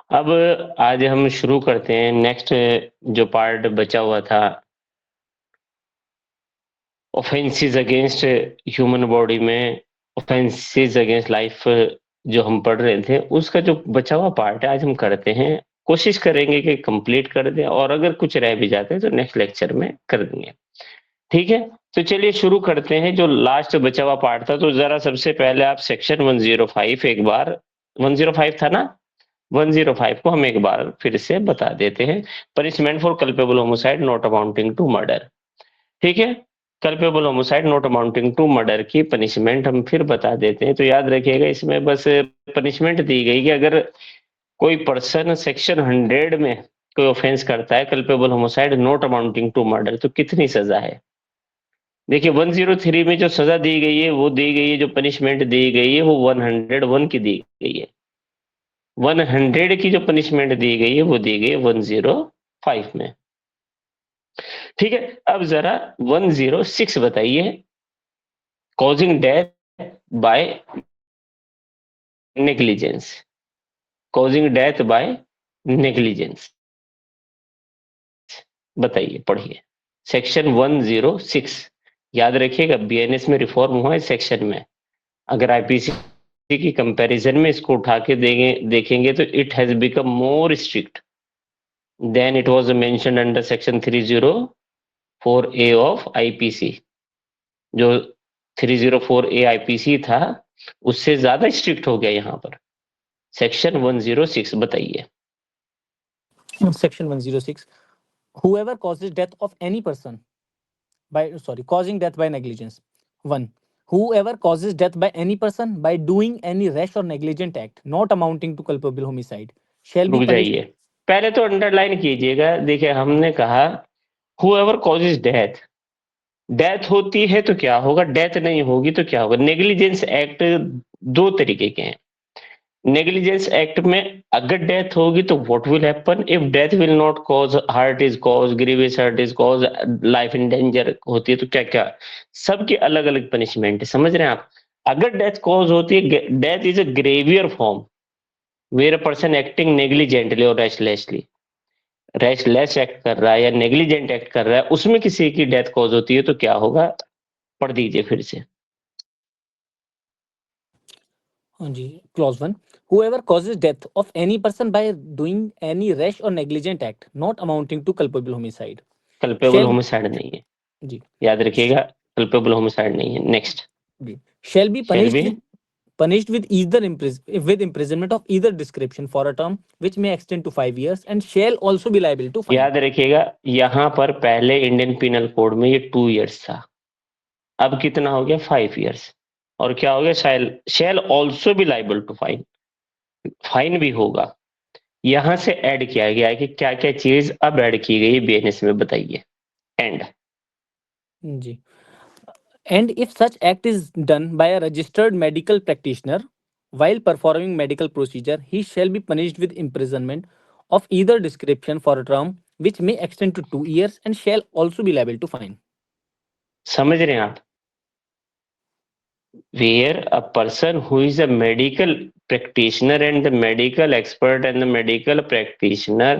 अब आज हम शुरू करते हैं नेक्स्ट जो पार्ट बचा हुआ था ऑफेंसेस अगेंस्ट ह्यूमन बॉडी में, ऑफेंसेस अगेंस्ट लाइफ जो हम पढ़ रहे थे उसका जो बचा हुआ पार्ट है आज हम करते हैं। कोशिश करेंगे कि कंप्लीट कर दें और अगर कुछ रह भी जाते हैं तो नेक्स्ट लेक्चर में कर देंगे। ठीक है, तो चलिए शुरू करते हैं जो लास्ट बचा हुआ पार्ट था। तो जरा सबसे पहले आप सेक्शन 105 एक बार 105 था ना, 105 को हम एक बार फिर से बता देते हैं। Punishment for culpable homicide not amounting to murder. ठीक है, culpable homicide not amounting to murder की पनिशमेंट हम फिर बता देते हैं। तो याद रखिएगा इसमें बस पनिशमेंट दी गई कि अगर कोई पर्सन सेक्शन 100 में कोई ऑफेंस करता है culpable homicide not amounting to murder तो कितनी सजा है। देखिए 103 में जो सजा दी गई है वो दी गई है, जो पनिशमेंट दी गई है वो 101 की दी गई है। 100 की जो पनिशमेंट दी गई है वो दी गई है 105 में। ठीक है, अब जरा 106 बताइए। Causing death by negligence, causing death by negligence बताइए, पढ़िए सेक्शन 106। याद रखिएगा बीएनएस में रिफॉर्म हुआ है सेक्शन में। अगर आईपीसी की कंपैरिजन में इसको उठा के देखेंगे तो it has become more strict than it was mentioned under section 304A of IPC. जो 304A आईपीसी था उससे ज्यादा स्ट्रिक्ट हो गया यहाँ पर सेक्शन 106। बताइए Section 106. Whoever causes death of any person causing death by negligence. 1. Whoever causes death by any person by doing any rash or negligent act not amounting to culpable homicide shall be रुक punished. जाइए, पहले तो underline कीजिएगा। देखिए हमने कहा whoever causes death, death होती है तो क्या होगा, डेथ नहीं होगी तो क्या होगा। नेग्लिजेंस एक्ट दो तरीके के हैं। नेग्लिजेंस एक्ट में अगर डेथ होगी तो what will happen if death will not cause, hurt is cause, grievous hurt is cause, life in danger होती है तो क्या क्या, सबकी अलग अलग पनिशमेंट है। समझ रहे हैं आप। अगर डेथ कॉज होती है, death is a graver form where a person acting negligently और रैशलेसली, रैशलेस एक्ट कर रहा है या नेग्लिजेंट एक्ट कर रहा है, उसमें किसी की डेथ कॉज होती है तो क्या होगा, पढ़ दीजिए फिर से। हाँ जी, clause 1. Whoever causes death of any person by doing any rash or negligent act not amounting to culpable homicide culpable homicide नहीं है, जी याद रखिएगा कल्पेबल होमिसाइड नहीं है। Next, shall be shall be punished with either with imprisonment of either description for a term which may extend to 5 years and shall also be liable to fine. याद रखिएगा यहाँ पर पहले इंडियन पिनल कोड में ये 2 years था, अब कितना हो गया 5 इयर्स। और क्या हो गया, shall also be liable to fine, fine भी होगा। यहां से ऐड किया गया है कि क्या क्या चीज अब ऐड की गई बीएनएस में, बताइए। एंड जी, and if such act is done by a registered medical practitioner while performing medical procedure he shall be punished with imprisonment of either description for a term which may extend to 2 years and shall also be liable to fine. समझ रहे हैं आप। where a person who is a medical practitioner and the medical expert and the medical practitioner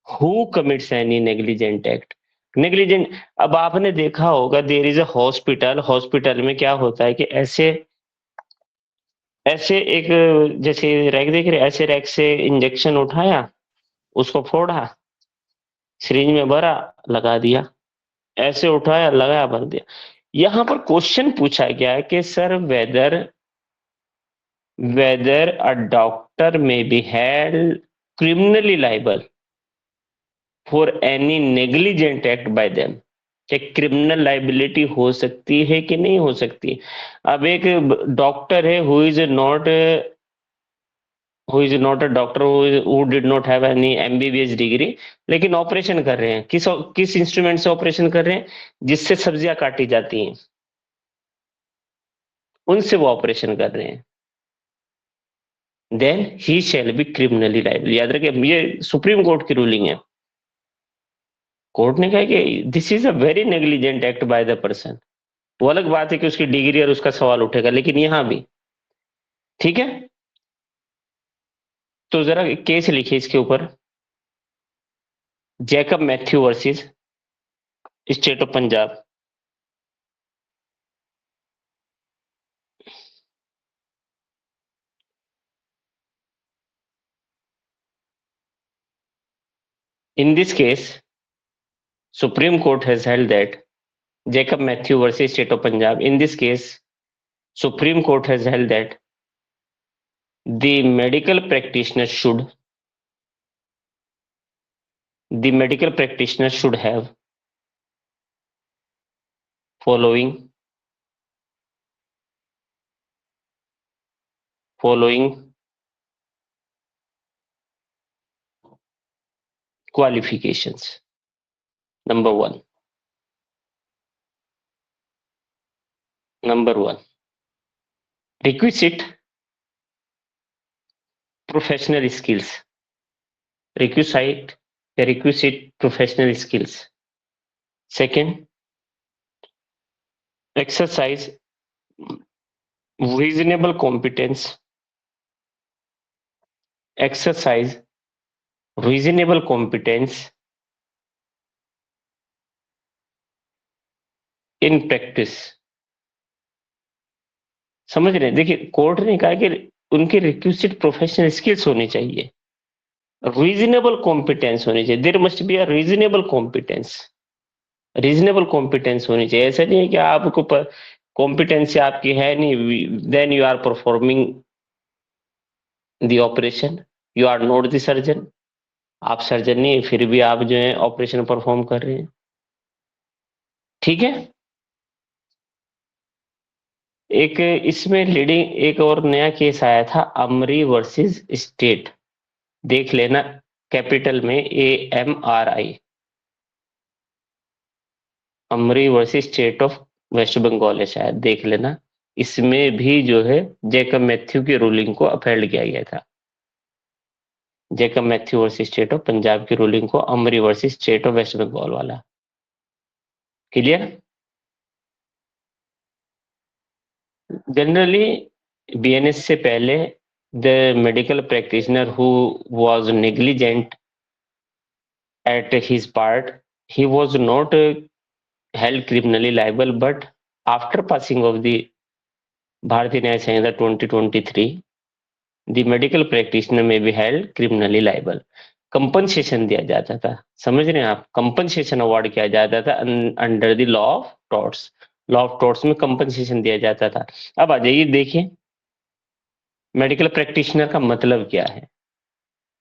who commits any negligent act, negligent. अब आपने देखा होगा there is a hospital, hospital में क्या होता है कि ऐसे ऐसे एक, जैसे रैक देख रहे, ऐसे रैक से इंजेक्शन उठाया, उसको फोड़ा, सिरिंज में भरा, लगा दिया, ऐसे उठाया, लगाया, भर दिया। यहाँ पर क्वेश्चन पूछा गया है कि sir whether a doctor may be held criminally liable for any negligent act by them, क्या क्रिमिनल लाइबिलिटी हो सकती है कि नहीं हो सकती। अब एक डॉक्टर है who is not a doctor, who did not have any MBBS degree, लेकिन ऑपरेशन कर रहे हैं। किस इंस्ट्रूमेंट से ऑपरेशन कर रहे हैं, जिससे सब्जियां काटी जाती हैं, उनसे वो ऑपरेशन कर रहे हैं। Then he shall be criminally liable. याद रखिए ये सुप्रीम कोर्ट की रूलिंग है। कोर्ट ने कहा कि this is a very negligent act by the person. वो अलग बात है कि उसकी डिग्री और उसका सवाल उठेगा, लेकिन यहां भी ठीक है। तो जरा केस लिखिए इसके ऊपर, Jacob Mathew versus state of Punjab. In this case, Supreme Court has held that Jacob Matthew versus State of Punjab. In this case, Supreme Court has held that the medical practitioner should have following qualifications. Number one, requisite professional skills. Requisite professional skills. Second, exercise reasonable competence. Exercise reasonable competence in practice. समझ रहे हैं? देखिए, court ने कहा कि उनके requisite professional skills होनी चाहिए, रीजनेबल कॉम्पिटेंस होनी चाहिए। There must be a reasonable competence होनी चाहिए। ऐसा नहीं है कि आपको कॉम्पिटेंसी आपकी है नहीं, then you are performing the operation, you are not the surgeon. आप सर्जन नहीं, फिर भी आप जो है ऑपरेशन परफॉर्म कर रहे हैं। ठीक है। एक इसमें लीडिंग एक और नया केस आया था, अमरी वर्सेस स्टेट। देख लेना, कैपिटल में AMRI, AMRI versus state of West Bengal है शायद, देख लेना। इसमें भी जो है जैकब मैथ्यू की रूलिंग को अपहेल्ड किया गया था। Jacob Mathew versus state of Punjab की रूलिंग को AMRI versus state of West Bengal वाला। क्लियर? जनरली BNS से पहले the medical practitioner who was negligent at his part, he was not held criminally liable, but after passing of the Bharatiya Nyaya Sanhita 2023, the medical practitioner may be held criminally liable. Compensation दिया जाता था, समझ रहे हैं आप? Compensation award किया जाता था under the law of torts. Law of torts में कंपनसेशन दिया जाता था। अब आ जाइए, देखिए मेडिकल प्रैक्टिशनर का मतलब क्या है।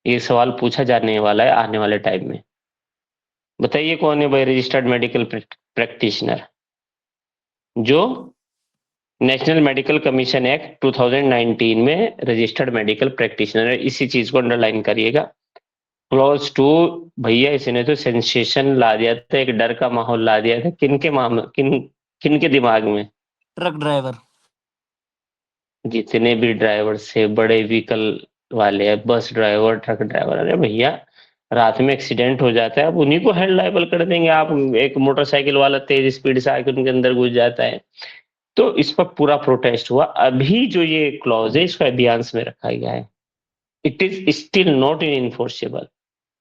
ये सवाल पूछा जाने वाला है आने वाले टाइम में। बताइए कौन है भाई रजिस्टर्ड मेडिकल प्रैक्टिशनर? जो नेशनल मेडिकल कमीशन एक्ट 2019 में रजिस्टर्ड मेडिकल प्रैक्टिशनर है। इसी चीज को अंडरलाइन करिएगा। क्लॉज 2, भैया इसने तो सेंसेशन ला दिया था, एक डर का माहौल ला दिया था। किन के दिमाग में? ट्रक ड्राइवर, जितने भी ड्राइवर से बड़े व्हीकल वाले हैं, बस ड्राइवर, ट्रक ड्राइवर, अरे भैया रात में एक्सीडेंट हो जाता है, आप उन्हीं को हेल्ड लायबल कर देंगे। आप एक मोटरसाइकिल वाला तेज स्पीड से आके उनके अंदर घुस जाता है। तो इस पर पूरा प्रोटेस्ट हुआ। अभी जो ये क्लॉज है इसको अभियांस में रखा गया है। It is still not in enforceable,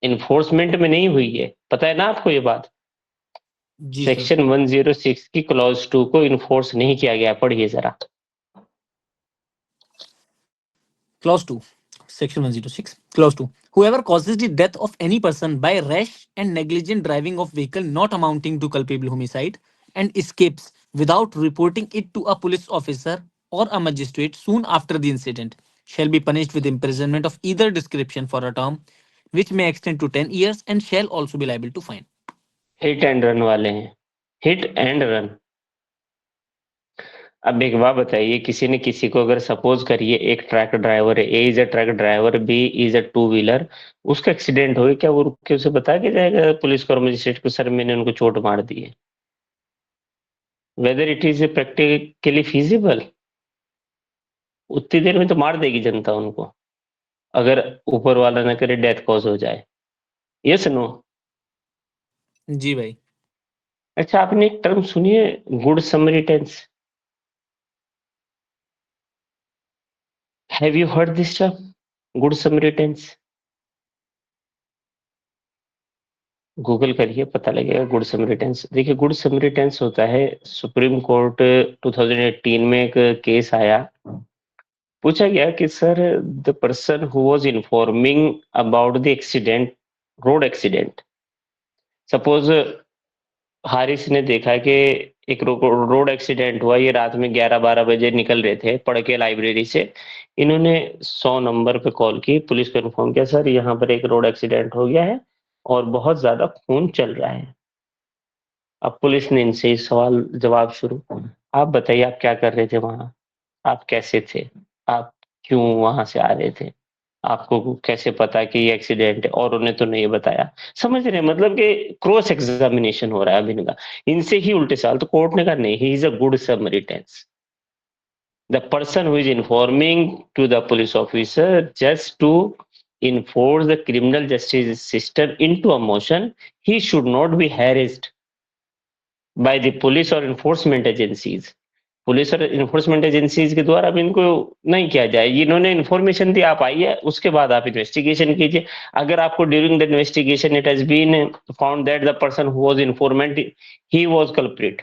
enforcement में नहीं हुई है। पता है ना आपको ये बात? जी सर। सेक्शन 106 की क्लॉज 2 को इन्फोर्स नहीं किया गया। पढ़िए जरा। Clause 2, Section 106, Clause 2. Whoever causes the death of any person by rash and negligent driving of vehicle not amounting to culpable homicide and escapes without reporting it to a police officer or a magistrate soon after the incident shall be punished with imprisonment of either description for a term which may extend to 10 years and shall also be liable to fine. Hit and run वाले हैं, hit and run. अब एक बात बताइए, किसी ने किसी को अगर सपोज करिए एक ट्रक ड्राइवर है, A is a truck driver, B is a two wheeler, उसका एक्सीडेंट हो गया, क्या वो रुक के उसे बता के जाएगा पुलिस को और मजिस्ट्रेट को, सर मैंने उनको चोट मार दी है? Whether it is practically feasible? उतनी देर में तो मार देगी जनता उनको, अगर ऊपर वाला ना करे डेथ कॉज हो जाए। Yes no? जी भाई। अच्छा, आपने एक टर्म सुनी है, good Samaritans? Have you heard this term? Good Samaritans. Google करिए, पता लगेगा गुड समरी टेंस। देखिए गुड समरी टेंस होता है, सुप्रीम कोर्ट 2018 में एक केस आया, पूछा गया कि sir the person who was informing about the accident, road accident, suppose Haris ने देखा कि एक रोड एक्सीडेंट हुआ, ये रात में 11-12 बजे निकल रहे थे पढ़ के लाइब्रेरी से, इन्होंने 100 नंबर पे कॉल की, पुलिस को इन्फॉर्म किया सर यहाँ पर एक रोड एक्सीडेंट हो गया है और बहुत ज्यादा खून चल रहा है। अब पुलिस ने इनसे ही सवाल जवाब शुरू, आप बताइए आप क्या कर रहे थे वहां, आप कैसे थे, आप क्यों वहां से आ रहे थे, आपको कैसे पता कि ये एक्सीडेंट है, और उन्हें तो नहीं बताया। समझ रहे हैं? मतलब कि क्रॉस एग्जामिनेशन हो रहा है अभी इनका, इनसे ही उल्टे सवाल। तो कोर्ट ने कहा नहीं, he is a good Samaritans. The person who is informing to the police officer just to enforce the criminal justice system into a motion, he should not be harassed by the police or enforcement agencies। Police और enforcement agencies के द्वारा अब इनको नहीं किया जाए, इन्होंने information दी, आप आइए उसके बाद आप इन्वेस्टिगेशन कीजिए। अगर आपको during the investigation it has been found that the person who was informant he was culprit,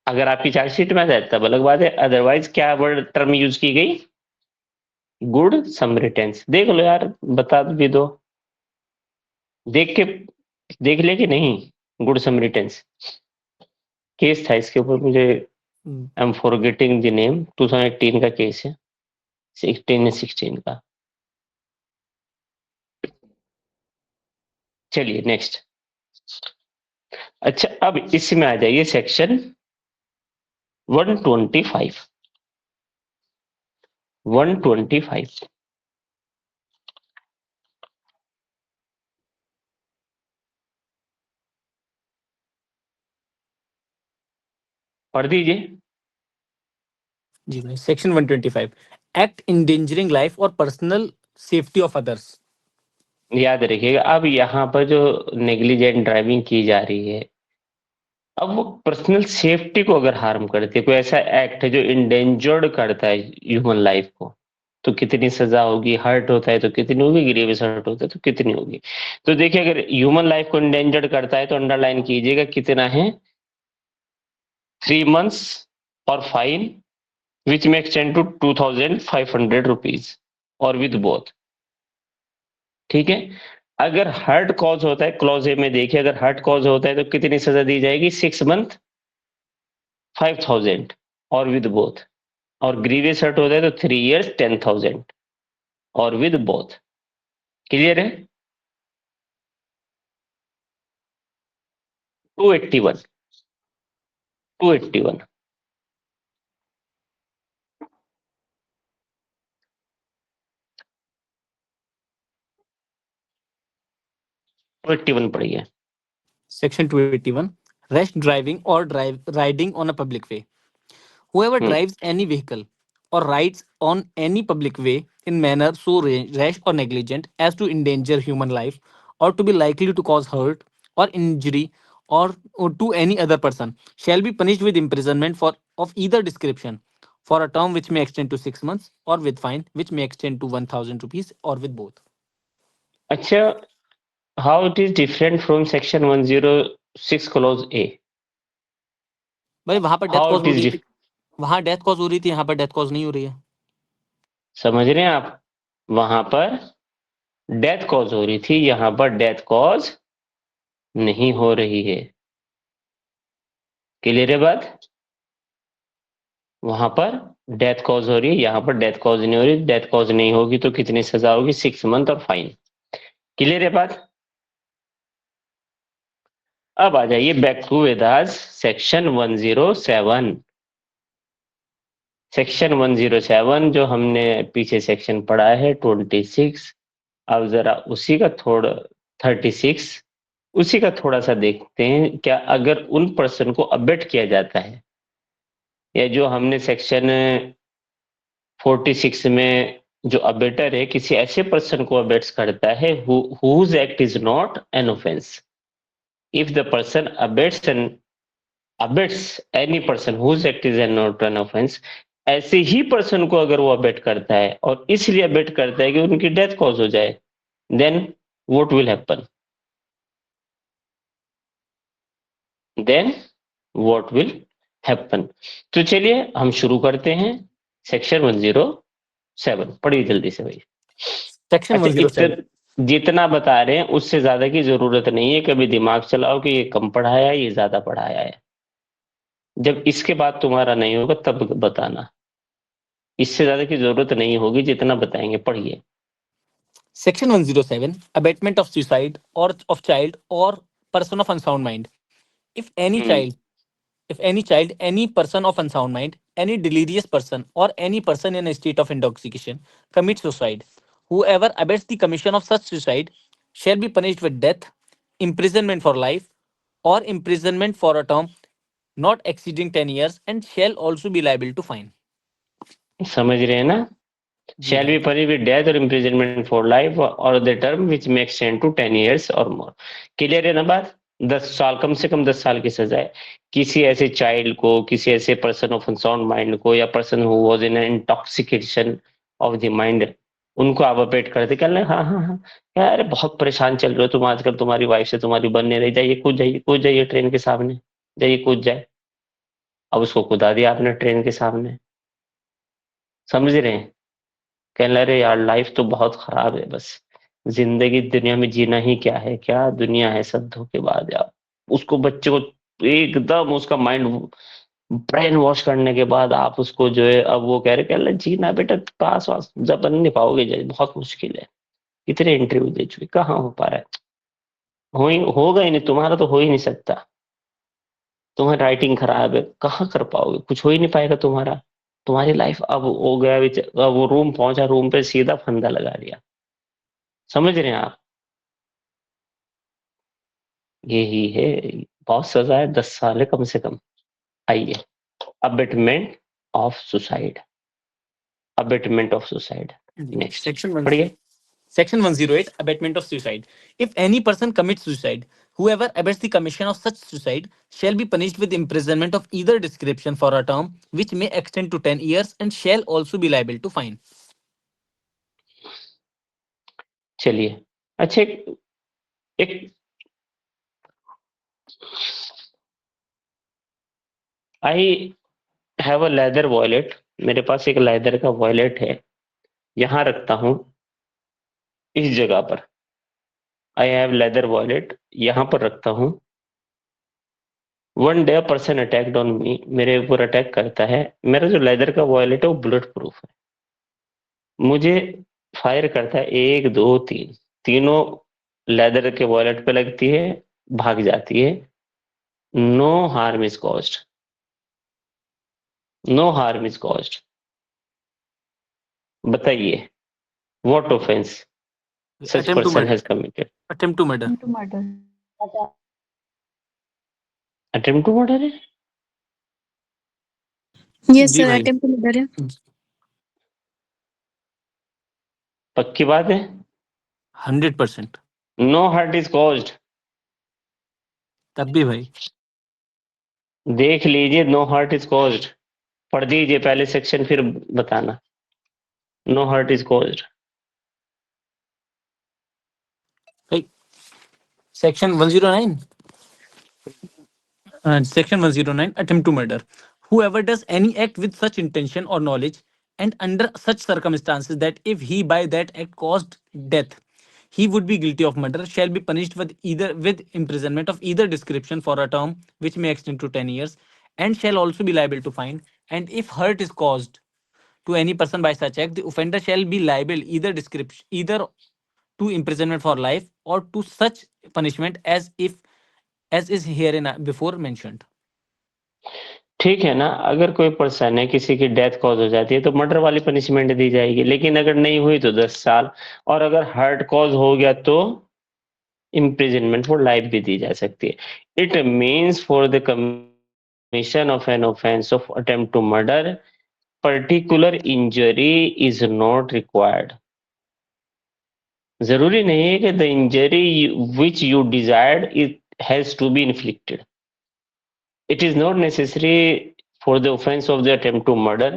अगर आपकी चार्जशीट में है तब अलग बात है, अदरवाइज क्या वर्ड टर्म यूज की गई, गुड समरी टेंस। देख लो यार, बता भी दो, देख के देख ले कि नहीं, गुड समरी टेंस केस था इसके ऊपर, मुझे I am forgetting the name, 2018 का केस है, 16 का। चलिए नेक्स्ट। अच्छा अब इसमें आ जाइए सेक्शन 125। 125 पढ़ दीजिए। जी भाई, सेक्शन 125, एक्ट इंडेंजरिंग लाइफ और पर्सनल सेफ्टी ऑफ अदर्स। याद रखिएगा, अब यहाँ पर जो नेग्लिजेंट ड्राइविंग की जा रही है, अब वो पर्सनल सेफ्टी को अगर हार्म करती है, कोई ऐसा एक्ट है जो इंडेंजर्ड करता है ह्यूमन लाइफ को, तो कितनी सजा होगी, हर्ट होता है तो कितनी होगी, ग्रीवियस हर्ट होता है तो कितनी होगी। तो देखिए अगर ह्यूमन लाइफ को इंडेंजर्ड करता है तो अंडरलाइन कीजिएगा कितना है, 3 months और फाइन विच में एक्सटेंड टू 2500 रुपीज और विद बोथ। ठीक है, अगर हर्ट कॉज होता है, क्लॉज ए में देखिए, अगर हर्ट कॉज होता है तो कितनी सजा दी जाएगी, 6 month 5000 और विद बोथ, और ग्रीवियस हर्ट होता है तो 3 years 10,000 और विद बोथ। क्लियर है? 281, 281। 281 पढ़िए। Section 281, rash driving or riding on a public way. Whoever hmm, drives any vehicle or rides on any public way in manner so rash or negligent as to endanger human life or to be likely to cause hurt or injury or to any other person shall be punished with imprisonment for of either description for a term which may extend to 6 months or with fine which may extend to 1,000 rupees or with both. अच्छा, how it is different from section 106 clause A? भाई वहां पर death how cause it हो is, रही थी, वहां death cause हो रही थी, यहाँ पर डेथ कॉज नहीं हो रही है। समझ रहे हैं आप? वहां पर डेथ कॉज हो रही थी, यहां पर डेथ कॉज नहीं हो रही है। क्लियर है बात? वहां पर डेथ कॉज हो रही है, यहाँ पर डेथ कॉज नहीं हो रही। डेथ कॉज नहीं होगी तो कितनी सजा होगी, 6 month और फाइन। क्लियर है बात? अब आ जाइए बैक टू वेदास, सेक्शन 107। सेक्शन 107 जो हमने पीछे सेक्शन पढ़ा है 26, अब जरा उसी का थोड़ा 36, उसी का थोड़ा सा देखते हैं। क्या अगर उन पर्सन को अबेट किया जाता है, या जो हमने सेक्शन 46 में जो अबेटर है किसी ऐसे पर्सन को अबेट्स करता है whose act is not an offense, if the person abets any person whose act is not an offense ऐसे ही पर्सन को अगर वो अबेट करता है और इसलिए अबेट करता है कि उनकी डेथ कॉज हो जाए, then what will happen? Then what will happen? तो चलिए हम शुरू करते हैं सेक्शन 107। पढ़िए जल्दी से भाई। सेक्शन अच्छा, 107। जितना बता रहे हैं उससे ज्यादा की जरूरत नहीं है, कभी दिमाग चलाओ कि ये कम पढ़ाया है, ये ज्यादा पढ़ाया है। जब इसके बाद तुम्हारा नहीं होगा तब बताना, इससे ज्यादा की जरूरत नहीं होगी, जितना बताएंगे। पढ़िए। Section 107, abatement of suicide or of child or person of unsound mind. If any hmm, child, any person of unsound mind, any delirious person, or any person in a state of intoxication commits suicide, whoever abets the commission of such suicide shall be punished with death, imprisonment for life, or imprisonment for a term not exceeding 10 years, and shall also be liable to fine. समझ रहे हैं ना? जी shall be भाई। Punish with death और imprisonment for life और the term which may extend to 10 years और मोर। Clear है ना बात? 10 साल, कम से कम 10 साल की सजा है किसी ऐसे चाइल्ड को, किसी ऐसे पर्सन ऑफ अनसाउंड माइंड को, या person who was in intoxication of the mind, उनको आप अपेट करते कह रहे हाँ हाँ हाँ यार, अरे बहुत परेशान चल रहे हो तुम आजकल, तुम्हारी वाइफ से तुम्हारी बन नहीं रही, जाइए कूद जाइए, कूद जाइए ट्रेन के सामने, जाइए कूद जाए। अब उसको कुदा दिया आपने ट्रेन के सामने। समझ रहे हैं? कहने लगे यार लाइफ तो बहुत खराब है, बस जिंदगी दुनिया में जीना ही क्या है, क्या दुनिया है, सब धोखेबाज यार। उसको, बच्चे को एकदम उसका माइंड ब्रेन वॉश करने के बाद आप उसको जो है, अब वो कह रहे जीना बेटा पास वास जब बन नहीं पाओगे, बहुत मुश्किल है, कितने इंटरव्यू दे चुके, कहाँ हो पा रहा है, होगा ही नहीं, तुम्हारा तो हो ही नहीं सकता, तुम्हारी राइटिंग खराब है, कहाँ कर पाओगे, कुछ हो ही नहीं पाएगा तुम्हारा, तुम्हारी लाइफ अब हो गया अब वो रूम पहुंचा, रूम पे सीधा फंदा लगा दिया। समझ रहे हैं आप? यही है, बहुत सजा है, 10 साल है कम से कम। आइए, abetment of suicide, abetment of suicide next Section 1. पढ़िए। Section 108, abatement of suicide. If any person commits suicide, whoever abets the commission of such suicide shall be punished with imprisonment of either description for a term which may extend to 10 years and shall also be liable to fine. चलिए, अच्छा एक I have a leather wallet, मेरे पास एक leather का wallet है, यहां रखता हूं इस जगह पर। आई हैव लेदर वॉलेट, यहां पर रखता हूं। One day person attacked on me, मेरे ऊपर अटैक करता है। मेरा जो लेदर का वॉलेट है वो बुलेट प्रूफ है, मुझे फायर करता है, एक दो तीन, तीनों लेदर के वॉलेट पे लगती है, भाग जाती है। No harm is caused, no harm is caused. बताइए, what offence such Attempt to person murder. Has committed? Attempt to murder. to murder. Attempt to murder है? Yes, जी sir. भाई। Attempt to murder. पक्की बात है? 100%। नो हर्ट इज कॉज्ड, तब भी भाई। देख लीजिए, नो हर्ट इज कॉज्ड, पढ़ दीजिए पहले सेक्शन फिर बताना। No hurt is caused. भाई Section 109. Section 109, attempt to murder. Whoever does any act with such intention or knowledge and under such circumstances that if he by that act caused death, he would be guilty of murder, shall be punished with imprisonment of either description for a term which may extend to 10 years, and shall also be liable to fine. And if hurt is caused to any person by such act, the offender shall be liable either to imprisonment for life or to such punishment as is herein before mentioned. ठीक है ना, अगर कोई person है किसी की death cause हो जाती है तो मर्डर वाली पनिशमेंट दी जाएगी, लेकिन अगर नहीं हुई तो 10 साल, और अगर हार्ट कॉज हो गया तो इम्प्रिजनमेंट फॉर लाइफ भी दी जा सकती है। It means for the commission of an offence of attempt to murder particular injury is not required. जरूरी नहीं है कि the injury which you desired it has to be inflicted. It is not necessary for the offense of the attempt to murder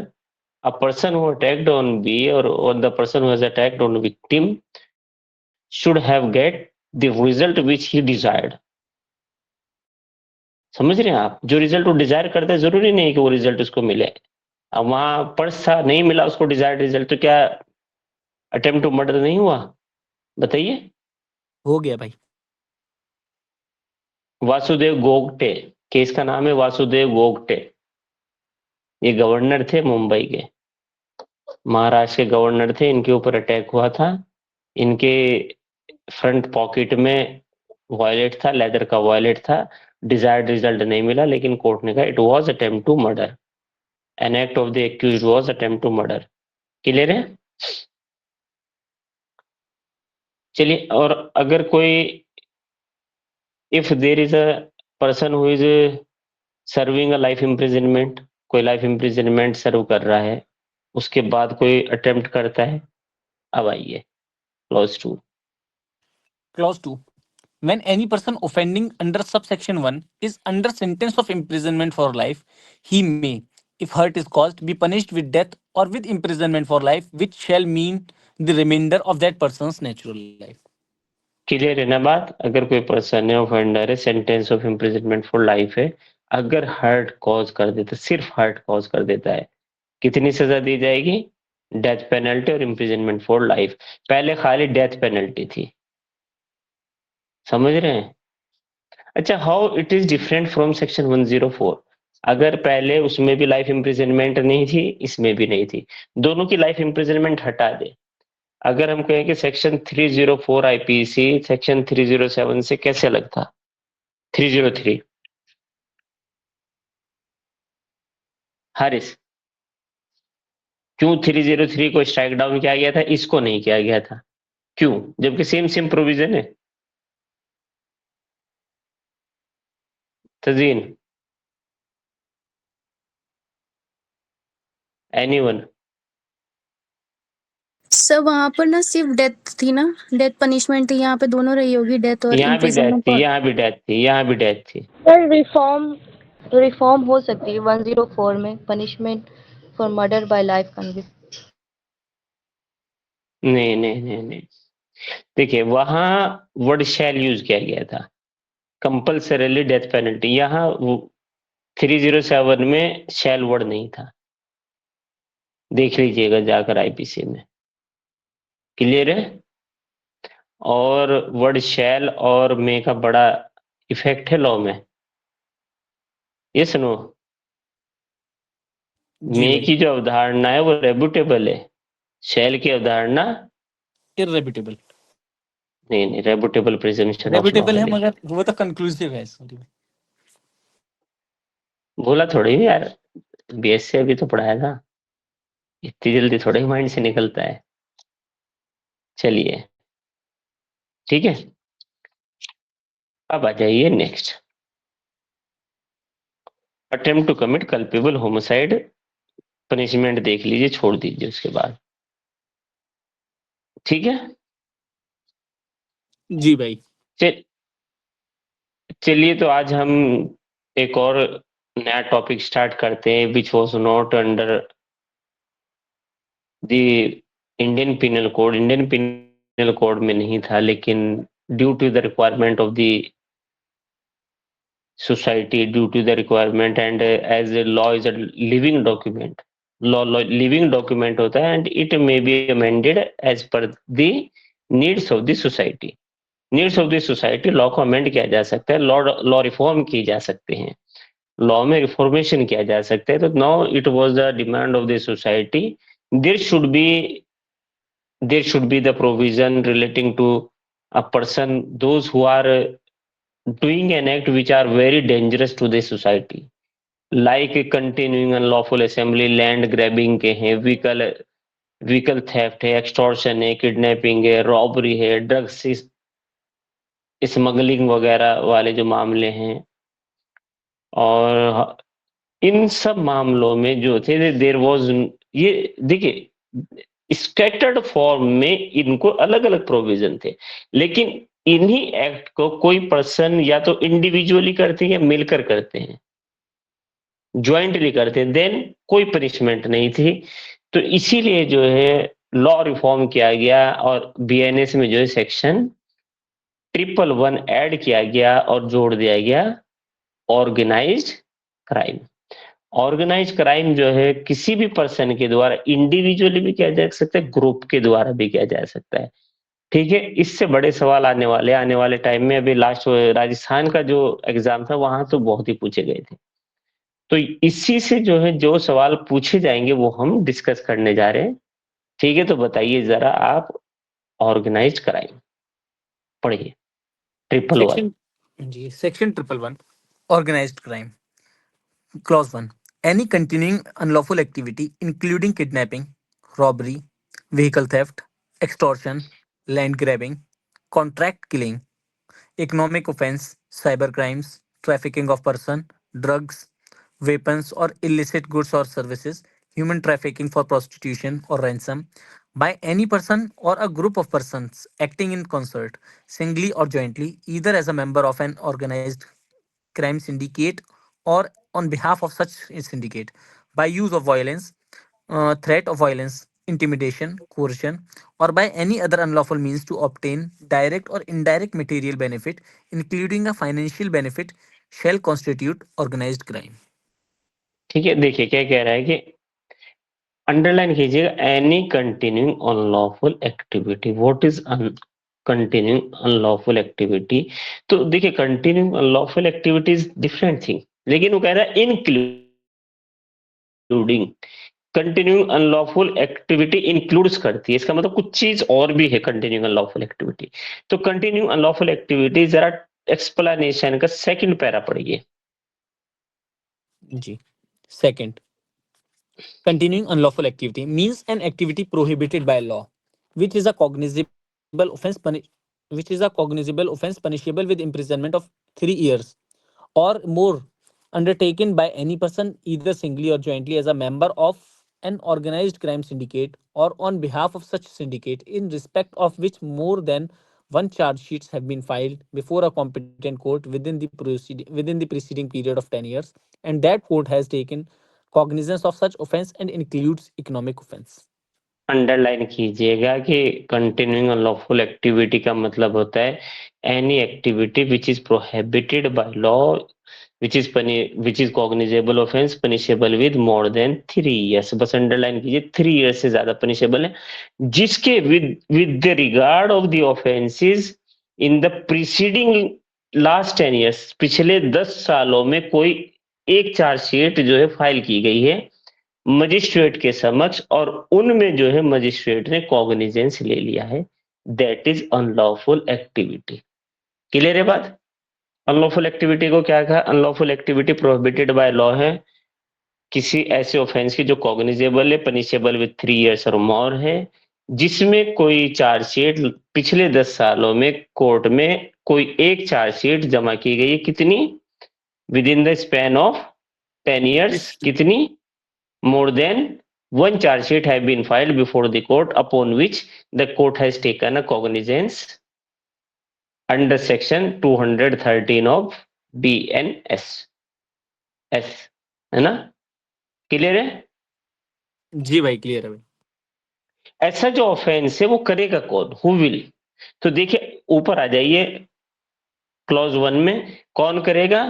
a person who attacked on B or the person who has attacked on victim should have get the result which he desired. समझ रहे हैं आप? जो result वो Dzire करता है जरूरी नहीं है कि वो रिजल्ट उसको मिले। अब वहां पर्स था, नहीं मिला उसको डिजायर्ड रिजल्ट, तो क्या अटेम्प्ट टू मर्डर नहीं हुआ? बताइए। हो गया भाई। वासुदेव गोगटे, केस का नाम है वासुदेव गोगटे। ये गवर्नर थे मुंबई के, महाराष्ट्र के गवर्नर थे। इनके ऊपर अटैक हुआ था। इनके फ्रंट पॉकेट में वॉयलेट था, लेदर का वॉयलेट था। डिजायर्ड रिजल्ट नहीं मिला, लेकिन कोर्ट ने कहा it was attempt to murder. An act of the accused was attempt to murder. Clear है? चलिए, और अगर कोई if there is a person who is serving a life imprisonment, कोई लाइफ इम्प्रिजनमेंट सर्व कर रहा है, उसके बाद कोई अटेम्प्ट करता है। अब आइए clause 2। Clause 2. When any person offending under subsection 1 is under sentence of imprisonment for life, he may, if hurt is caused, be punished with death or with imprisonment for life, which shall mean the remainder of that person's natural life. Clear है ना बात? अगर कोई person है, offender है, sentence of imprisonment for life है, अगर hurt cause कर देता, सिर्फ हर्ट कॉज कर देता है, कितनी सजा दी जाएगी? डेथ पेनल्टी और इम्प्रिजनमेंट फॉर लाइफ। पहले खाली डेथ पेनल्टी थी, समझ रहे हैं? अच्छा, how it is different from section 104? अगर पहले उसमें भी लाइफ इम्प्रिजनमेंट नहीं थी, इसमें भी नहीं थी, दोनों की लाइफ इम्प्रिजनमेंट हटा दे। अगर हम कहें कि सेक्शन 304 आईपीसी सेक्शन 307 से कैसे अलग था? 303 हारिस, क्यों 303 को स्ट्राइक डाउन किया गया था, इसको नहीं किया गया था? क्यों, जबकि सेम सेम प्रोविजन है? तजीन, एनीवन? सर वहाँ पर ना सिर्फ डेथ थी ना, डेथ पनिशमेंट थी, यहाँ पे दोनों रही होगी, डेथ और यहाँ भी डेथ imprisonment थी, और- यहाँ भी डेथ थी, यहाँ भी डेथ थी। सर रिफॉर्म हो सकती है 104 में, punishment for murder bye life convict. नहीं नहीं नहीं नहीं, देखिए वहां वर्ड शैल यूज किया गया था, कंपल्सरीली डेथ पेनल्टी। यहाँ 307 में शैल वर्ड नहीं था, देख लीजिएगा जाकर आईपीसी में। क्लियर है? और वर्ड शैल और मे का बड़ा इफेक्ट है लॉ में, ये सुनो। जी मे भाई। की जो अवधारणा है वो रेबुटेबल है, शैल की अवधारणा Irrefutable. नहीं नहीं, रेबुटेबल प्रिजम्पशन ऑफ लॉ Rebutable है है। मगर वो तो conclusive है। Sorry भाई। भूला थोड़ी यार, बीएससी अभी तो पढ़ाया था, इतनी जल्दी थोड़े माइंड से निकलता है। चलिए ठीक है, अब आ जाइए next. Attempt to commit culpable homicide, punishment देख लीजिए, छोड़ दीजिए उसके बाद। ठीक है, जी भाई। चलिए तो आज हम एक और नया टॉपिक स्टार्ट करते हैं, which was not under the Indian penal code. Indian penal code में नहीं था, लेकिन due to the requirement of the society, due to the requirement, and as a law is a living document, law living document होता है, and it may be amended as per the needs of the society. Needs of the society, law को amend किया जा सकता है, law reform की जा सकते हैं, लॉ में रिफॉर्मेशन किया जा सकता है। तो now it was the demand of the society, there should be the provision relating to a person those who are doing an act which are very dangerous to the society, like continuing unlawful assembly, land grabbing के हैं, vehicle theft है, extortion है, kidnapping है, robbery है, drugs smuggling वगैरह वाले जो मामले हैं। और इन सब मामलों में जो थे देयर वाज, ये देखिए स्कैटर्ड फॉर्म में इनको अलग अलग प्रोविजन थे, लेकिन इन्हीं एक्ट को कोई पर्सन या तो इंडिविजुअली करते हैं या मिलकर करते हैं, ज्वाइंटली करते हैं, देन कोई पनिशमेंट नहीं थी। तो इसीलिए जो है लॉ रिफॉर्म किया गया और बीएनएस में जो है सेक्शन 111 ऐड किया गया और जोड़ दिया गया ऑर्गेनाइज्ड क्राइम। ऑर्गेनाइज्ड क्राइम जो है किसी भी पर्सन के द्वारा इंडिविजुअली भी किया जा सकता है, ग्रुप के द्वारा भी किया जा सकता है। ठीक है, इससे बड़े सवाल आने वाले टाइम में। अभी लास्ट राजस्थान का जो एग्जाम था वहां तो बहुत ही पूछे गए थे। तो इसी से जो है जो सवाल पूछे जाएंगे वो हम डिस्कस करने जा रहे हैं। ठीक है, तो बताइए जरा आप ऑर्गेनाइज्ड क्राइम पढ़िए। 111 सेक्शन जी, section 111 organised crime. Clause 1. Any continuing unlawful activity, including kidnapping, robbery, vehicle theft, extortion, land grabbing, contract killing, economic offense, cyber crimes, trafficking of person, drugs, weapons or illicit goods or services, human trafficking for prostitution or ransom, by any person or a group of persons acting in concert, singly or jointly, either as a member of an organized crime syndicate or on behalf of such syndicate, by use of violence, threat of violence, intimidation, coercion, or by any other unlawful means to obtain direct or indirect material benefit, including a financial benefit, shall constitute organized crime. ठीक है, देखिए क्या कह रहा है कि underline कीजिएगा, any continuing unlawful activity. What is continuing unlawful activity? तो देखिए continuing unlawful activity is different thing, लेकिन वो कह रहा है including. Continuing unlawful activity includes करती है, इसका मतलब कुछ चीज और भी है कंटिन्यूइंग अनलॉफुल एक्टिविटी। तो कंटिन्यूइंग अनलॉफुल एक्टिविटी जरा एक्सप्लेनेशन का सेकंड पैरा पढ़िए जी। Second, continuing unlawful activity means an activity prohibited by law, which is a cognizable offense punishable with imprisonment of 3 years or more, undertaken by any person either singly or jointly as a member of an organized crime syndicate or on behalf of such syndicate, in respect of which more than one charge sheets have been filed before a competent court within the preceding period of 10 years, and that court has taken cognizance of such offense and includes economic offense. Underline कीजिएगा कि continuing unlawful activity का मतलब होता है any activity which is prohibited by law which is cognizable offence punishable with more than 3 years। बस underline कीजिए 3 years से ज्यादा पनिशेबल है, जिसके with the regard of the offences in the preceding last 10 years, पिछले 10 सालों में कोई एक चार्जशीट जो है फाइल की गई है मजिस्ट्रेट के समक्ष और उनमें जो है मजिस्ट्रेट ने कॉग्निजेंस ले लिया है, that is unlawful activity. Clear है बात? अनलॉफुल एक्टिविटी को क्या कहा? Unlawful activity prohibited by law है किसी ऐसे ऑफेंस की जो कॉग्निजेबल है, पनिशेबल विद 3 years और मोर है, जिसमें कोई चार्जशीट पिछले 10 सालों में कोर्ट में कोई एक चार्जशीट जमा की गई है। कितनी? With in the span of 10 years। कितनी? more than one charge sheet have been filed before the court upon which the court has taken a cognizance under section 213 of BNS। है ना? क्लियर है? जी भाई, क्लियर है भाई। ऐसा जो offence है वो करेगा कौन? Who will? तो देखिए ऊपर आ जाइए क्लॉज 1 में, कौन करेगा?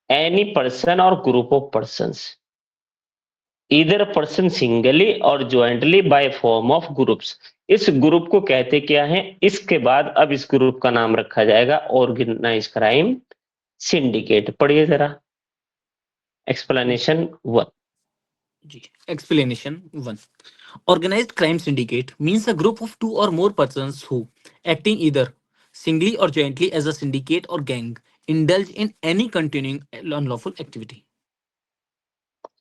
एनी पर्सन और group of persons, either a person singly or jointly by form of groups। इस ग्रुप को कहते क्या है? इसके बाद अब इस ग्रुप का नाम रखा जाएगा ऑर्गेनाइज क्राइम सिंडिकेट। पढ़िए जरा explanation 1 ji. Explanation 1. Organized crime syndicate means a group of 2 or more persons who, acting either singly or jointly as a syndicate or gang, indulge in any continuing unlawful activity.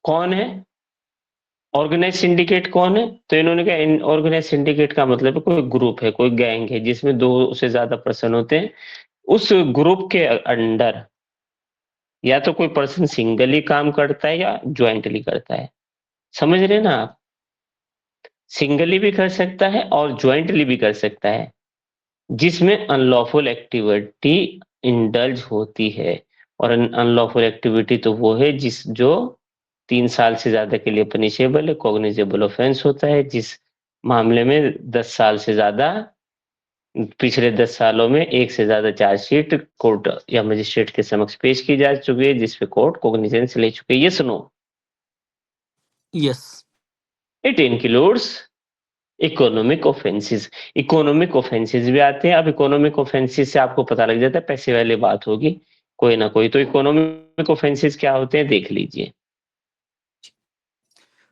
कौन है organise syndicate? कौन है? तो इन्होंने कहा organise syndicate का मतलब है कोई ग्रुप है, कोई गैंग है जिसमें 2 से ज्यादा पर्सन होते हैं। उस ग्रुप के अंडर या तो कोई पर्सन सिंगली काम करता है या ज्वाइंटली करता है। समझ रहे हैं ना आप? सिंगली भी कर सकता है और ज्वाइंटली भी कर सकता है, जिसमें अनलॉफुल एक्टिविटी इंडल्ज होती है। और अनलॉफुल एक्टिविटी तो वो है जो 3 साल से ज्यादा के लिए पनिशेबल है, कॉग्निजेबल ऑफेंस होता है। जिस मामले में 10 साल से ज्यादा पिछले 10 सालों में 1 से ज्यादा चार्जशीट कोर्ट या मजिस्ट्रेट के समक्ष पेश की जा चुकी है, जिसपे कोर्ट कॉग्निजेंस ले चुके हैं। Yes no? Yes. It includes economic offences. Economic offences भी आते हैं। अब इकोनॉमिक ऑफेंसेस से आपको पता लग जाता है पैसे वाली बात होगी कोई ना कोई। तो इकोनॉमिक ऑफेंसेस क्या होते हैं देख लीजिए।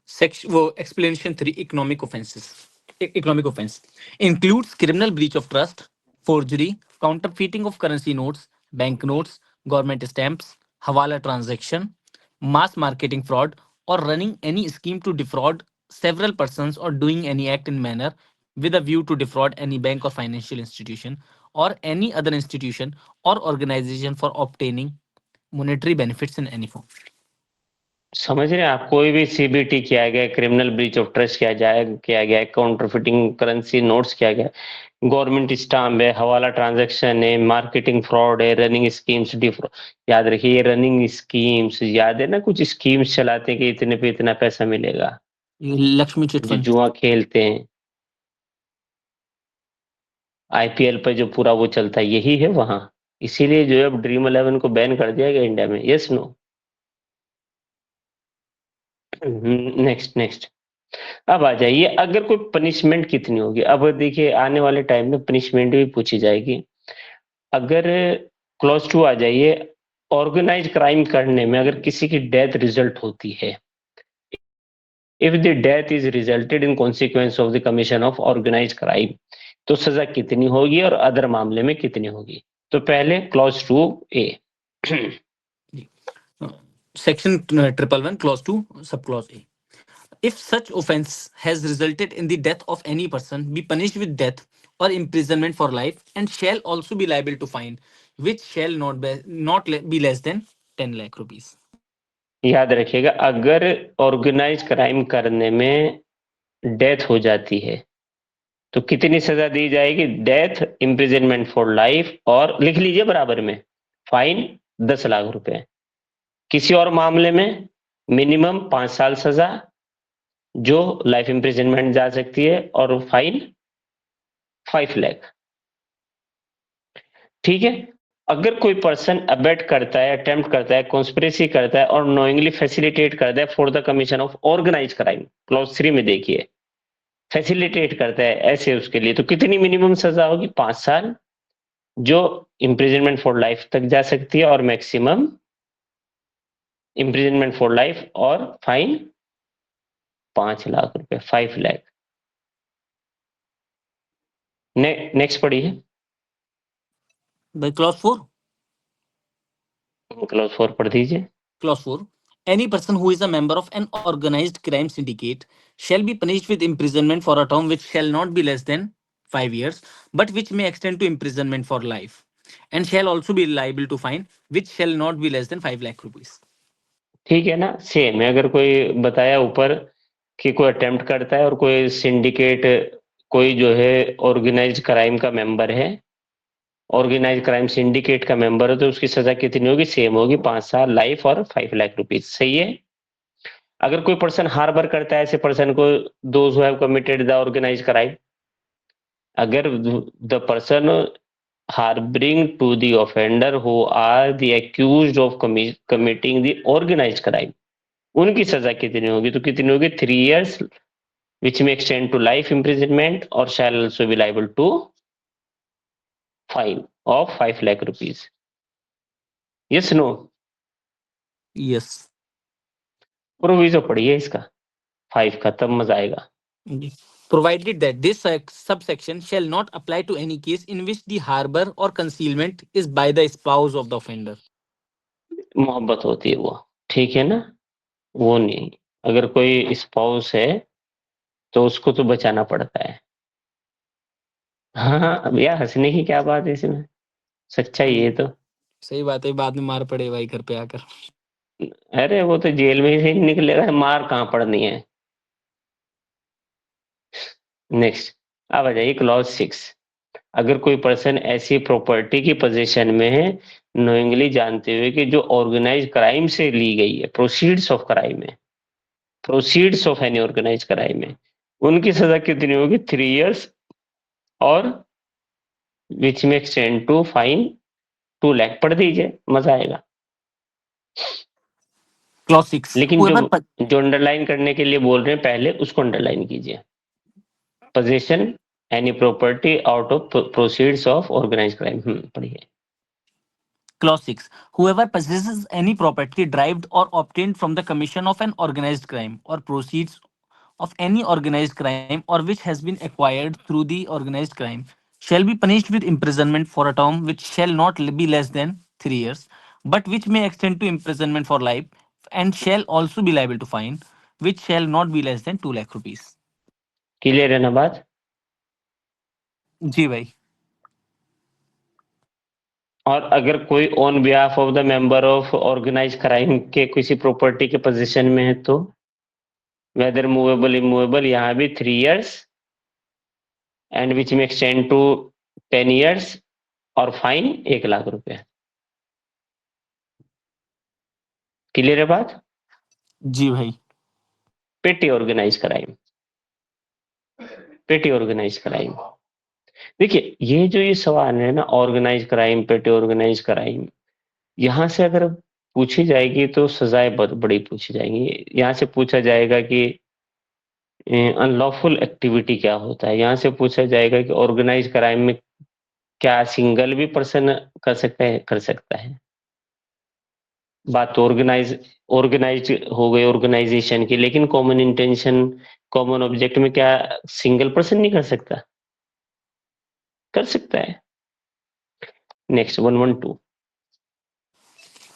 सेक्शन वो explanation 3 economic offences. Economic offence includes criminal breach of trust, forgery, counterfeiting of currency notes, bank notes, government stamps, hawala transaction, mass marketing fraud, or running any scheme to defraud several persons or doing any act in manner with a view to defraud any bank or financial institution or any other institution or organization for obtaining monetary benefits in any form. समझ रहे हैं आप? कोई भी CBT किया गया, criminal breach of trust किया गया, काउंटरफिटिंग करेंसी नोट्स किया गया, गवर्नमेंट स्टाम्प है, हवाला ट्रांजैक्शन है, मार्केटिंग फ्रॉड है, रनिंग स्कीम्स याद रखिए। ये रनिंग स्कीम्स याद है ना, कुछ स्कीम्स चलाते हैं कि इतने पे इतना पैसा मिलेगा, लक्ष्मी चिट जो फंड। जुआ खेलते हैं, आईपीएल पे जो पूरा वो चलता है, यही है वहां। इसीलिए जो है अब ड्रीम 11 को बैन कर दिया गया इंडिया में। Yes no? नेक्स्ट अब आ जाइए, अगर कोई पनिशमेंट कितनी होगी। अब देखिए आने वाले टाइम में पनिशमेंट भी पूछी जाएगी। अगर क्लॉज 2 आ जाइए, ऑर्गेनाइज क्राइम करने में अगर किसी की डेथ रिजल्ट होती है, if the death is resulted in consequence of the commission of organise crime, तो सजा कितनी होगी और अदर मामले में कितनी होगी। तो पहले clause 2A। Section 111 clause 2 subclause A. If such offense has resulted in the death of any person, be punished with death or imprisonment for life, and shall also be liable to fine, which shall not be less than 10 lakh rupees. याद रखिएगा, अगर organise crime करने में death हो जाती है तो कितनी सजा दी जाएगी? डेथ, इम्प्रिजनमेंट फॉर लाइफ, और लिख लीजिए बराबर में फाइन 10 लाख रुपए। किसी और मामले में मिनिमम 5 साल सजा, जो लाइफ इम्प्रिजनमेंट जा सकती है, और फाइन 5 लाख। ठीक है? अगर कोई पर्सन अबेट करता है, अटेम्प्ट करता है, कॉन्स्पिरेसी करता है और नोइंगली फैसिलिटेट करता है for the commission of organise crime, clause 3 में देखिए, फैसिलिटेट करता है ऐसे उसके लिए, तो कितनी मिनिमम सजा होगी? 5 साल, जो इम्प्रिजनमेंट फॉर लाइफ तक जा सकती है, और मैक्सिमम इम्प्रिजनमेंट फॉर लाइफ, और फाइन 5 लाख रुपए, 5 लाख। नेक्स्ट पढ़िए। By clause 4. क्लॉज 4 पढ़ दीजिए। Clause 4. Any person who is a member of an organized crime syndicate shall be punished with imprisonment for a term which shall not be less than 5 years, but which may extend to imprisonment for life, and shall also be liable to fine, which shall not be less than 5 lakh rupees. ठीक है ना? Same है। अगर कोई बताया ऊपर कि कोई अटेम्प्ट करता है और कोई सिंडिकेट, कोई जो है ऑर्गेनाइज क्राइम का मेंबर है, ऑर्गेनाइज क्राइम सिंडिकेट का मेंबर है, तो उसकी सजा कितनी होगी? सेम होगी, 5 साल, लाइफ और 5 लाख रुपीज। सही है? अगर कोई पर्सन हार्बर करता है ऐसे पर्सन को, those who have committed the organise crime, अगर the person harboring to the offender who are the accused of committing the organized crime, उनकी सजा कितनी होगी? तो कितनी होगी? 3 years which may extend to life imprisonment, or shall also be liable to fine of 5 lakh rupees. Yes, no? Yes. Proviso पढ़िए इसका 5 का, तब मजा आएगा। Provided that this subsection shall not apply to any case in which the harbor or concealment is by the spouse of the offender. मोहब्बत होती है वो, ठीक है ना? वो नहीं, अगर कोई स्पाउस है तो उसको तो बचाना पड़ता है। हाँ, अब यार हंसने की क्या बात है इसमें? सच्चाई है तो। सही बात है, बाद में मार पड़े भाई घर पे आकर। अरे वो तो जेल में से ही निकलेगा, मार कहाँ पड़नी है। नेक्स्ट अब आ जाइए क्लॉज 6। अगर कोई पर्सन ऐसी प्रॉपर्टी की पोजीशन में है, नोइंगली जानते हुए कि जो ऑर्गेनाइज क्राइम से ली गई है, प्रोसीड्स ऑफ क्राइम है, proceeds of any organise crime में, उनकी सजा कितनी होगी? 3 years और विच में एक्सटेंड टू फाइन 2 लाख। पढ़ दीजिए, मजा आएगा। Clause 6. लेकिन जो अंडरलाइन करने के लिए बोल रहे हैं पहले उसको अंडरलाइन कीजिए। Possession any property out of proceeds of organise crime. पढ़िए। Clause 6. Whoever possesses any property derived or obtained from the commission of an organized crime or proceeds of any organized crime or which has been acquired through the organized crime shall be punished with imprisonment for a term which shall not be less than 3 years, but which may extend to imprisonment for life, and shall also be liable to fine, which shall not be less than 2 lakh rupees. Clear है ना बात? जी भाई। और अगर कोई on behalf of the member of organise crime के किसी प्रॉपर्टी के पोजीशन में है तो वेदर मूवेबल इमूवेबल, यहाँ भी 3 years एंड विच में एक्सटेंड टू 10 years और फाइन 1 लाख रुपए। क्लियर है बात? जी भाई। पेटी ऑर्गेनाइज क्राइम, पेटी ऑर्गेनाइज क्राइम। देखिए ये सवाल है ना, ऑर्गेनाइज क्राइम, पेटी ऑर्गेनाइज क्राइम, यहाँ से अगर पूछी जाएगी तो सजाएं बहुत बड़ी पूछी जाएंगी। यहाँ से पूछा जाएगा कि अनलॉफुल एक्टिविटी क्या होता है, यहाँ से पूछा जाएगा कि ऑर्गेनाइज क्राइम में क्या सिंगल भी पर्सन कर सकता है? कर सकता है। बात तो ऑर्गेनाइज हो गई ऑर्गेनाइजेशन की, लेकिन कॉमन इंटेंशन, कॉमन ऑब्जेक्ट में क्या सिंगल पर्सन नहीं कर सकता? कर सकता है। Next 112।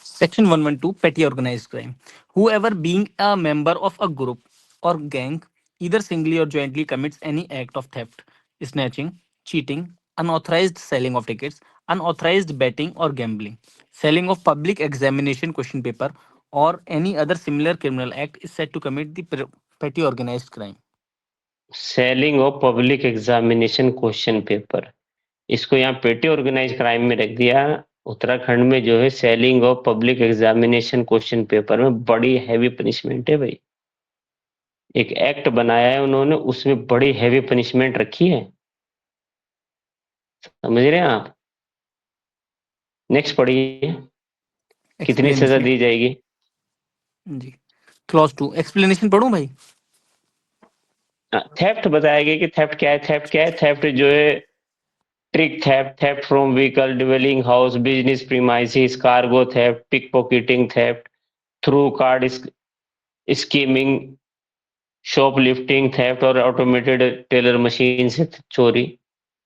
Section 112, petty organized crime. Whoever being a member of a group or gang, either singly or jointly, commits any act of theft, snatching, cheating, unauthorized selling of tickets, unauthorized betting or gambling, selling of public examination question paper, or any other similar criminal act is said to commit the petty organized crime. Selling of public examination question paper, इसको यहाँ पेटी organise crime में रख दिया। उत्तराखंड में जो है selling of public examination question paper में बड़ी हैवी पनिशमेंट है भाई। एक एक्ट बनाया है उन्होंने, उसमें बड़ी हैवी पनिशमेंट रखी है। समझ रहे हैं आप? नेक्स्ट पढ़िए, कितनी सजा दी जाएगी? जी। क्लॉज 2, एक्सप्लेनेशन पढ़ूं भाई? थेफ्ट बताएगा कि थेफ्ट क्या है। थेफ्ट क्या है? थेफ्ट जो है trick theft, theft from vehicle, dwelling house, business premises, cargo theft, pickpocketing theft, through card skimming, shoplifting theft और ऑटोमेटेड टेलर मशीन से चोरी,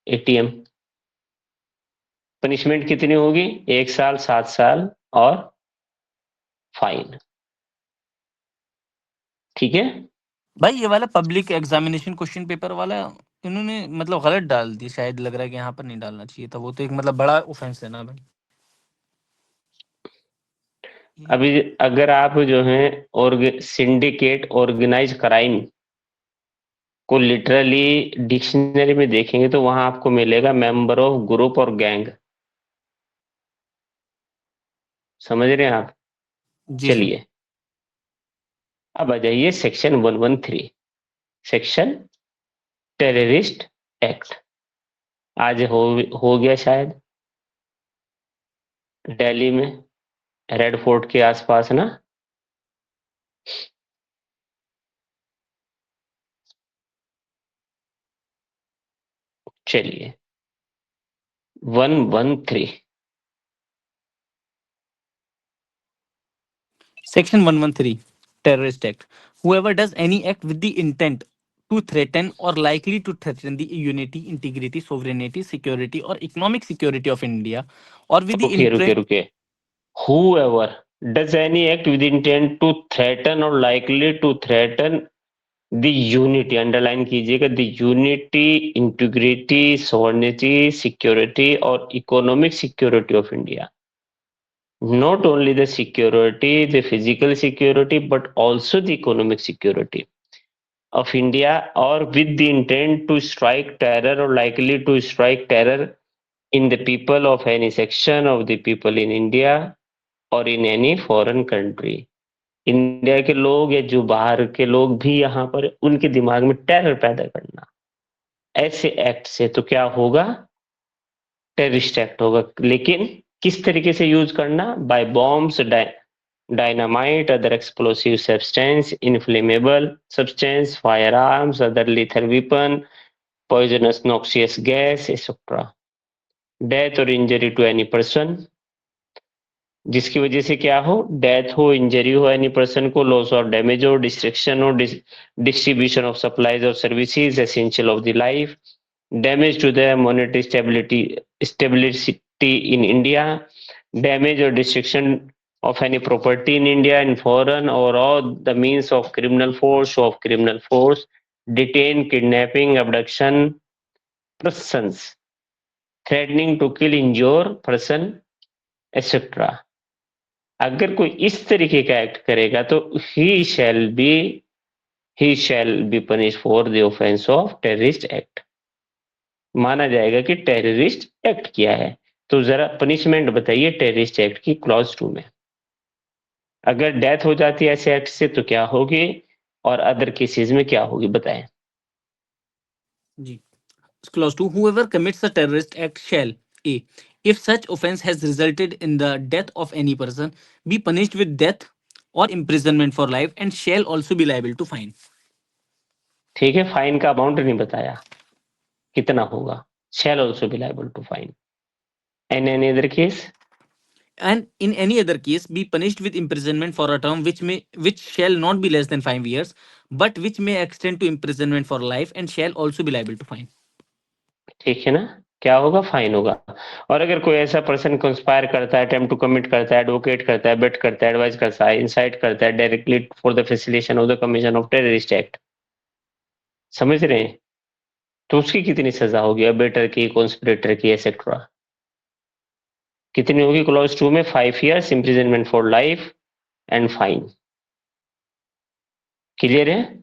एटीएम। पनिशमेंट कितनी होगी? 1 साल, 7 साल और फाइन। ठीक है भाई ये वाला पब्लिक एग्जामिनेशन क्वेश्चन पेपर वाला इन्होंने मतलब गलत डाल दी, शायद लग रहा है कि यहाँ पर नहीं डालना चाहिए था। वो तो एक मतलब बड़ा ऑफेंस है ना भाई। अभी अगर आप जो है सिंडिकेट ऑर्गेनाइज क्राइम को लिटरली डिक्शनरी में देखेंगे तो वहां आपको मिलेगा मेंबर ऑफ ग्रुप और गैंग। समझ रहे हैं आप? चलिए अब आ जाइए सेक्शन 113, सेक्शन टेररिस्ट एक्ट। आज हो गया शायद दिल्ली में रेड फोर्ट के आसपास ना। चलिए 113 Section 113, Terrorist Act. Whoever does any act with the intent to threaten or likely to threaten the unity, integrity, sovereignty, security, or economic security of India, or with the रुके whoever does any act with intent to threaten or likely to threaten the unity, underline कीजिएगा, the unity, integrity, sovereignty, security और economic security of India. Not only the security, the physical security, but also the economic security of India, or with the intent to strike terror or likely to strike terror in the people of any section of the people in India or in any foreign country. India के लोग या जो बाहर के लोग भी यहाँ पर, उनके दिमाग में टेरर पैदा करना ऐसे एक्ट से, तो क्या होगा? टेररिस्ट एक्ट होगा। लेकिन किस तरीके से यूज करना? By bombs, dynamite, other explosive substance, inflammable substance, firearms, other lethal weapon, poisonous noxious gas, etcetera. Death और इंजरी टू एनी पर्सन, जिसकी वजह से क्या हो? डेथ हो, इंजरी हो एनी पर्सन को, लॉस और डैमेज हो, डिस्ट्रक्शन हो, डिस्ट्रीब्यूशन ऑफ सप्लाईज और services essential of the life, damage to the monetary stability in India, damage or destruction of any property in India and foreign, or all the means of criminal force, detain, kidnapping, abduction, persons, threatening to kill, injure person, etc. अगर कोई इस तरीके का act करेगा तो he shall be punished for the offense of terrorist act, माना जाएगा कि टेररिस्ट एक्ट किया है। तो जरा पनिशमेंट बताइए टेररिस्ट एक्ट की क्लॉज 2 में। अगर डेथ हो जाती है ऐसे एक्ट से तो क्या होगी, और अदर केसेस में क्या होगी, बताएं। जी, clause 2, whoever commits a terrorist act shall a, if such offense has resulted in the death of any person, be punished with death or imprisonment for life and shall also be liable to fine. ठीक है, fine का amount नहीं बताया कितना होगा। shall also be liable to fine. And any other case? And in any other case be punished with imprisonment for a term which shall not be less than 5 years, but which may extend to imprisonment for life and shall also be liable to fine. ठीक है ना, क्या होगा? Fine होगा। और अगर कोई ऐसा पर्सन कंस्पायर करता है, अटेम्प्ट टू कमिट करता है, एडवोकेट करता है, बेट करता है, एडवाइस करता है, इंसाइट करता है directly for the facilitation of the commission of terrorist act, समझ रहे हैं, तो उसकी कितनी सजा होगी? अबेटर की, कॉन्स्पिरेटर की, एक्सेट्रा, कितनी होगी? क्लॉज 2 में 5 years imprisonment for life and fine. Clear है?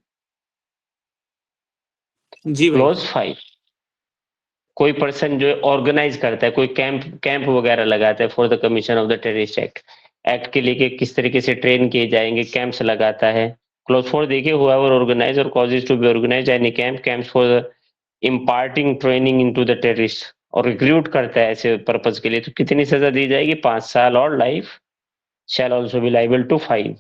जी भाई। क्लॉज 5, कोई पर्सन जो ऑर्गेनाइज करता है, कोई कैंप वगैरह लगाता है for the commission of the terrorist act के लिए किस तरीके से ट्रेन किए जाएंगे, कैंप्स लगाता है। क्लॉज 4 देखिए, हुएवर ऑर्गेनाइज और causes to be organise any camps for imparting training into the terrorist, और रिक्रूट करता है ऐसे पर्पज के लिए, तो कितनी सजा दी जाएगी? 5 साल और life. Shall also be liable to fine.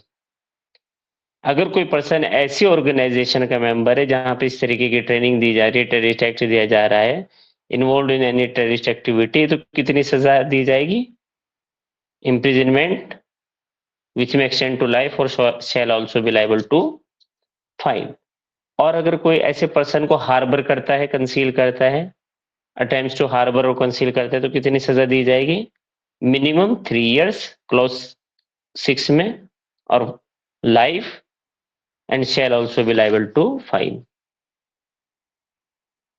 अगर कोई पर्सन ऐसी ऑर्गेनाइजेशन का मेंबर है जहां पे इस तरीके की ट्रेनिंग दी जा रही है, टेररिस्ट एक्ट दिया जा रहा है, involve in any terrorist activity, तो कितनी सजा दी जाएगी? इम्प्रिजनमेंट विच में एक्सटेंड टू लाइफ और shall also be liable to fine. और अगर कोई ऐसे पर्सन को हार्बर करता है, कंसील करता है, अटेम्प्ट्स टू हार्बर और कंसील करता है, तो कितनी सजा दी जाएगी? मिनिमम 3 years क्लॉज 6 में, और life and shall also be liable to fine.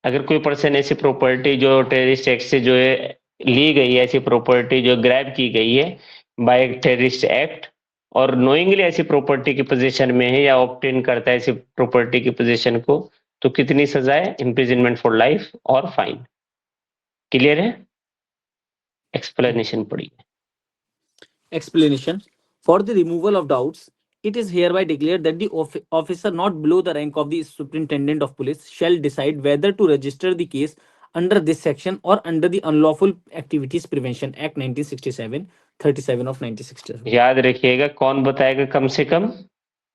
अगर कोई पर्सन ऐसी प्रॉपर्टी जो टेररिस्ट एक्ट से जो है ली गई है, ऐसी प्रॉपर्टी जो ग्रैब की गई है बाय टेररिस्ट एक्ट, और नोइंगली ऐसी प्रॉपर्टी की पोजीशन में है या ऑब्टेन करता है ऐसी प्रॉपर्टी की पोजीशन को, तो कितनी सजा है? इम्प्रिजनमेंट फॉर लाइफ और फाइन। क्लियर है? एक्सप्लेनेशन पढ़िए। Explanation. For the removal of doubts, it is hereby declared that the officer not below the rank of the superintendent of police shall decide whether to register the case under this section or under the Unlawful Activities Prevention Act 1967, 37 of 1967. याद रखिएगा, कौन बताएगा? कम से कम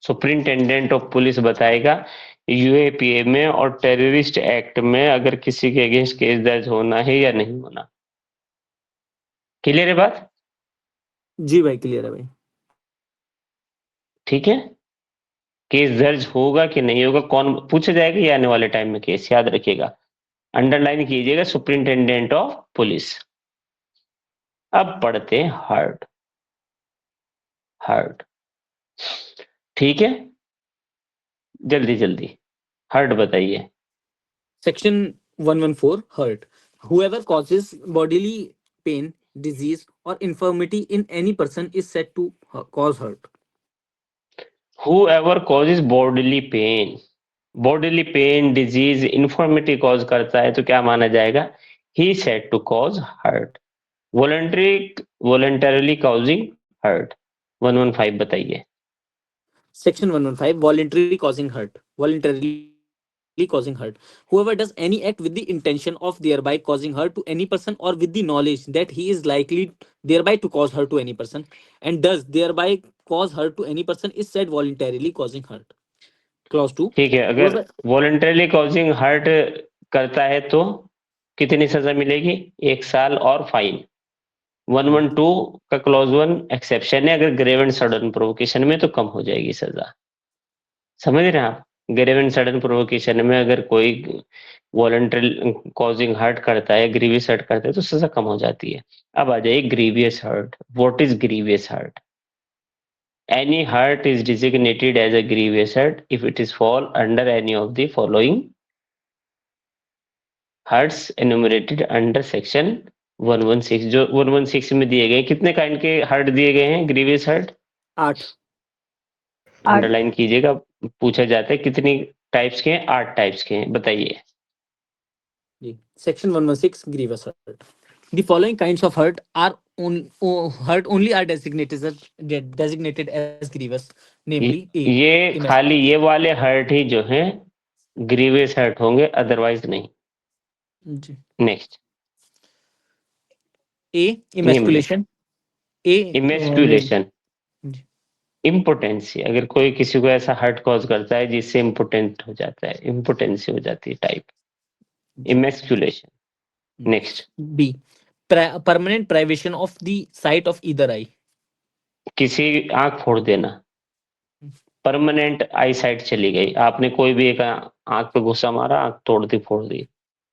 superintendent of police बताएगा। UAPA में और terrorist act में अगर किसी के अगेंस्ट केस दर्ज होना है या नहीं होना। क्लियर है बात? जी भाई, क्लियर है भाई। ठीक है, केस दर्ज होगा कि नहीं होगा, कौन पूछा जाएगा ये आने वाले टाइम में केस, याद रखिएगा, अंडरलाइन कीजिएगा, सुपरिंटेंडेंट ऑफ पुलिस। अब पढ़ते हैं हर्ट। ठीक है, जल्दी जल्दी हर्ट बताइए। Section 114, hurt. Whoever causes bodily pain, disease, or infirmity in any person is said to cause hurt. Whoever causes bodily pain, disease, infirmity cause करता है तो क्या माना जाएगा? He said to cause hurt. voluntarily causing hurt 115 बताइए। Section 115, voluntarily causing hurt. Voluntarily causing hurt. Whoever does any act with the intention of thereby causing hurt to any person or with the knowledge that he is likely thereby to cause hurt to any person and does thereby cause hurt to any person is said voluntarily causing hurt. Clause 2. ठीक है, अगर Whoever, voluntarily causing hurt करता है तो कितनी सजा मिलेगी? 1 साल और फाइन। 112 का क्लॉज 1 एक्सेप्शन है, अगर ग्रेव एंड सडन प्रोवोकेशन में तो कम हो जाएगी सजा। समझ रहे हैं आप? ग्रेव एंड सडन प्रोवोकेशन में अगर कोई वॉलंटरी कॉजिंग हर्ट करता है, ग्रीवियस हर्ट करता है तो सजा कम हो जाती है। अब आ जाइए grievous hurt. What is grievous hurt? Any hurt is designated as a grievous hurt if it is fall under any of the following hurts enumerated under section 116। जो 116 में दिए गए, कितने काइंड के हर्ट दिए गए हैं? Grievous hurt 8. अंडरलाइन कीजिएगा, पूछा जाता है कितनी टाइप्स के हैं? 8 टाइप्स के हैं, बताइए। Section 116, grievous hurt. The following kinds of hurt are only are designated as grievous, namely A. ये खाली ये वाले हर्ट ही जो हैं ग्रीवियस हर्ट होंगे, अदरवाइज नहीं। जी। Next, A. Emasculation. A. Emasculation, जी। इम्पोटेंसी। अगर कोई किसी को ऐसा हर्ट कॉज करता है जिससे इम्पोटेंट हो जाता है, इम्पोटेंसी हो जाती है, type emasculation. Next, B. Permanent privation of the sight of either eye. किसी आंख फोड़ देना, परमानेंट आई साइट चली गई, आपने कोई भी एक आंख पे गुस्सा मारा, आंख तोड़ दी, फोड़ दी।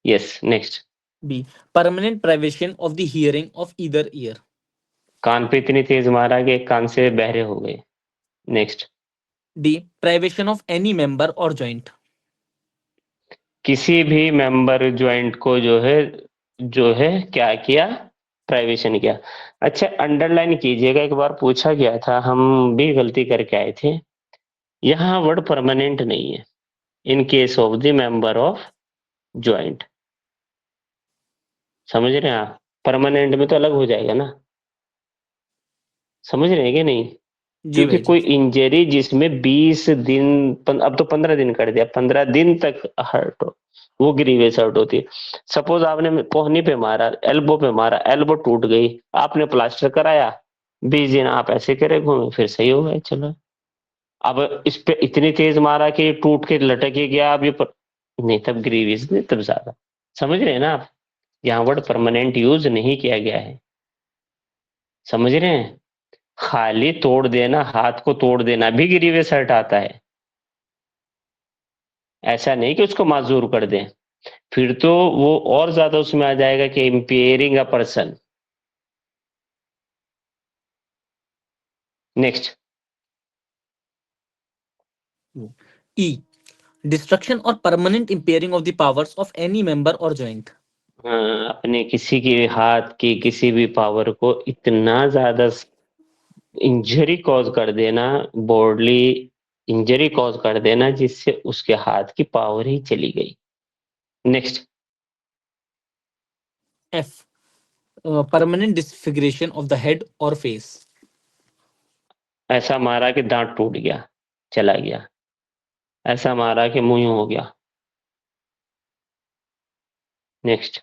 Yes, next. B. Permanent privation of the hearing of either ear. कान पे इतनी तेज मारा कि एक कान से बहरे हो गए। Next. D. Privation of any member or joint. किसी भी मेंबर ज्वाइंट को जो है क्या किया? प्राइवेशन किया। अच्छा, अंडरलाइन कीजिएगा, एक बार पूछा गया था, हम भी गलती करके आए थे, यहाँ वर्ड परमानेंट नहीं है। In case of the member of joint, समझ रहे हैं आप? परमानेंट में तो अलग हो जाएगा ना, समझ रहे हैं कि नहीं? क्योंकि कोई इंजरी जिसमें 20 दिन, अब तो 15 दिन कर दिया, 15 दिन तक हर्ट हो, वो ग्रीवियस हर्ट होती है। सपोज आपने कोहनी पे मारा, एल्बो पे मारा, एल्बो टूट गई, आपने प्लास्टर कराया, 20 दिन आप ऐसे करे घूमे, फिर सही हो गए, चलो। अब इस पे इतनी तेज मारा कि टूट के लटक ही गया, अब ये नहीं, तब ग्रीवियस नहीं, तब ज्यादा। समझ रहे हैं ना आप? यहाँ वर्ड परमानेंट यूज नहीं किया गया है, समझ रहे हैं? खाली तोड़ देना, हाथ को तोड़ देना भी ग्रीवियस हर्ट आता है, ऐसा नहीं कि उसको माजूर कर दें, फिर तो वो और ज्यादा उसमें आ जाएगा कि impairing a person. Next, E. Destruction or permanent impairing of the powers of any member or joint. अपने किसी के हाथ की किसी भी पावर को इतना ज्यादा इंजरी कॉज कर देना, बॉडली इंजरी कॉज कर देना, जिससे उसके हाथ की पावर ही चली गई। Next. F. Permanent disfiguration of the head or face. ऐसा मारा कि दांत टूट गया, चला गया, ऐसा मारा कि मुंह हो गया। नेक्स्ट।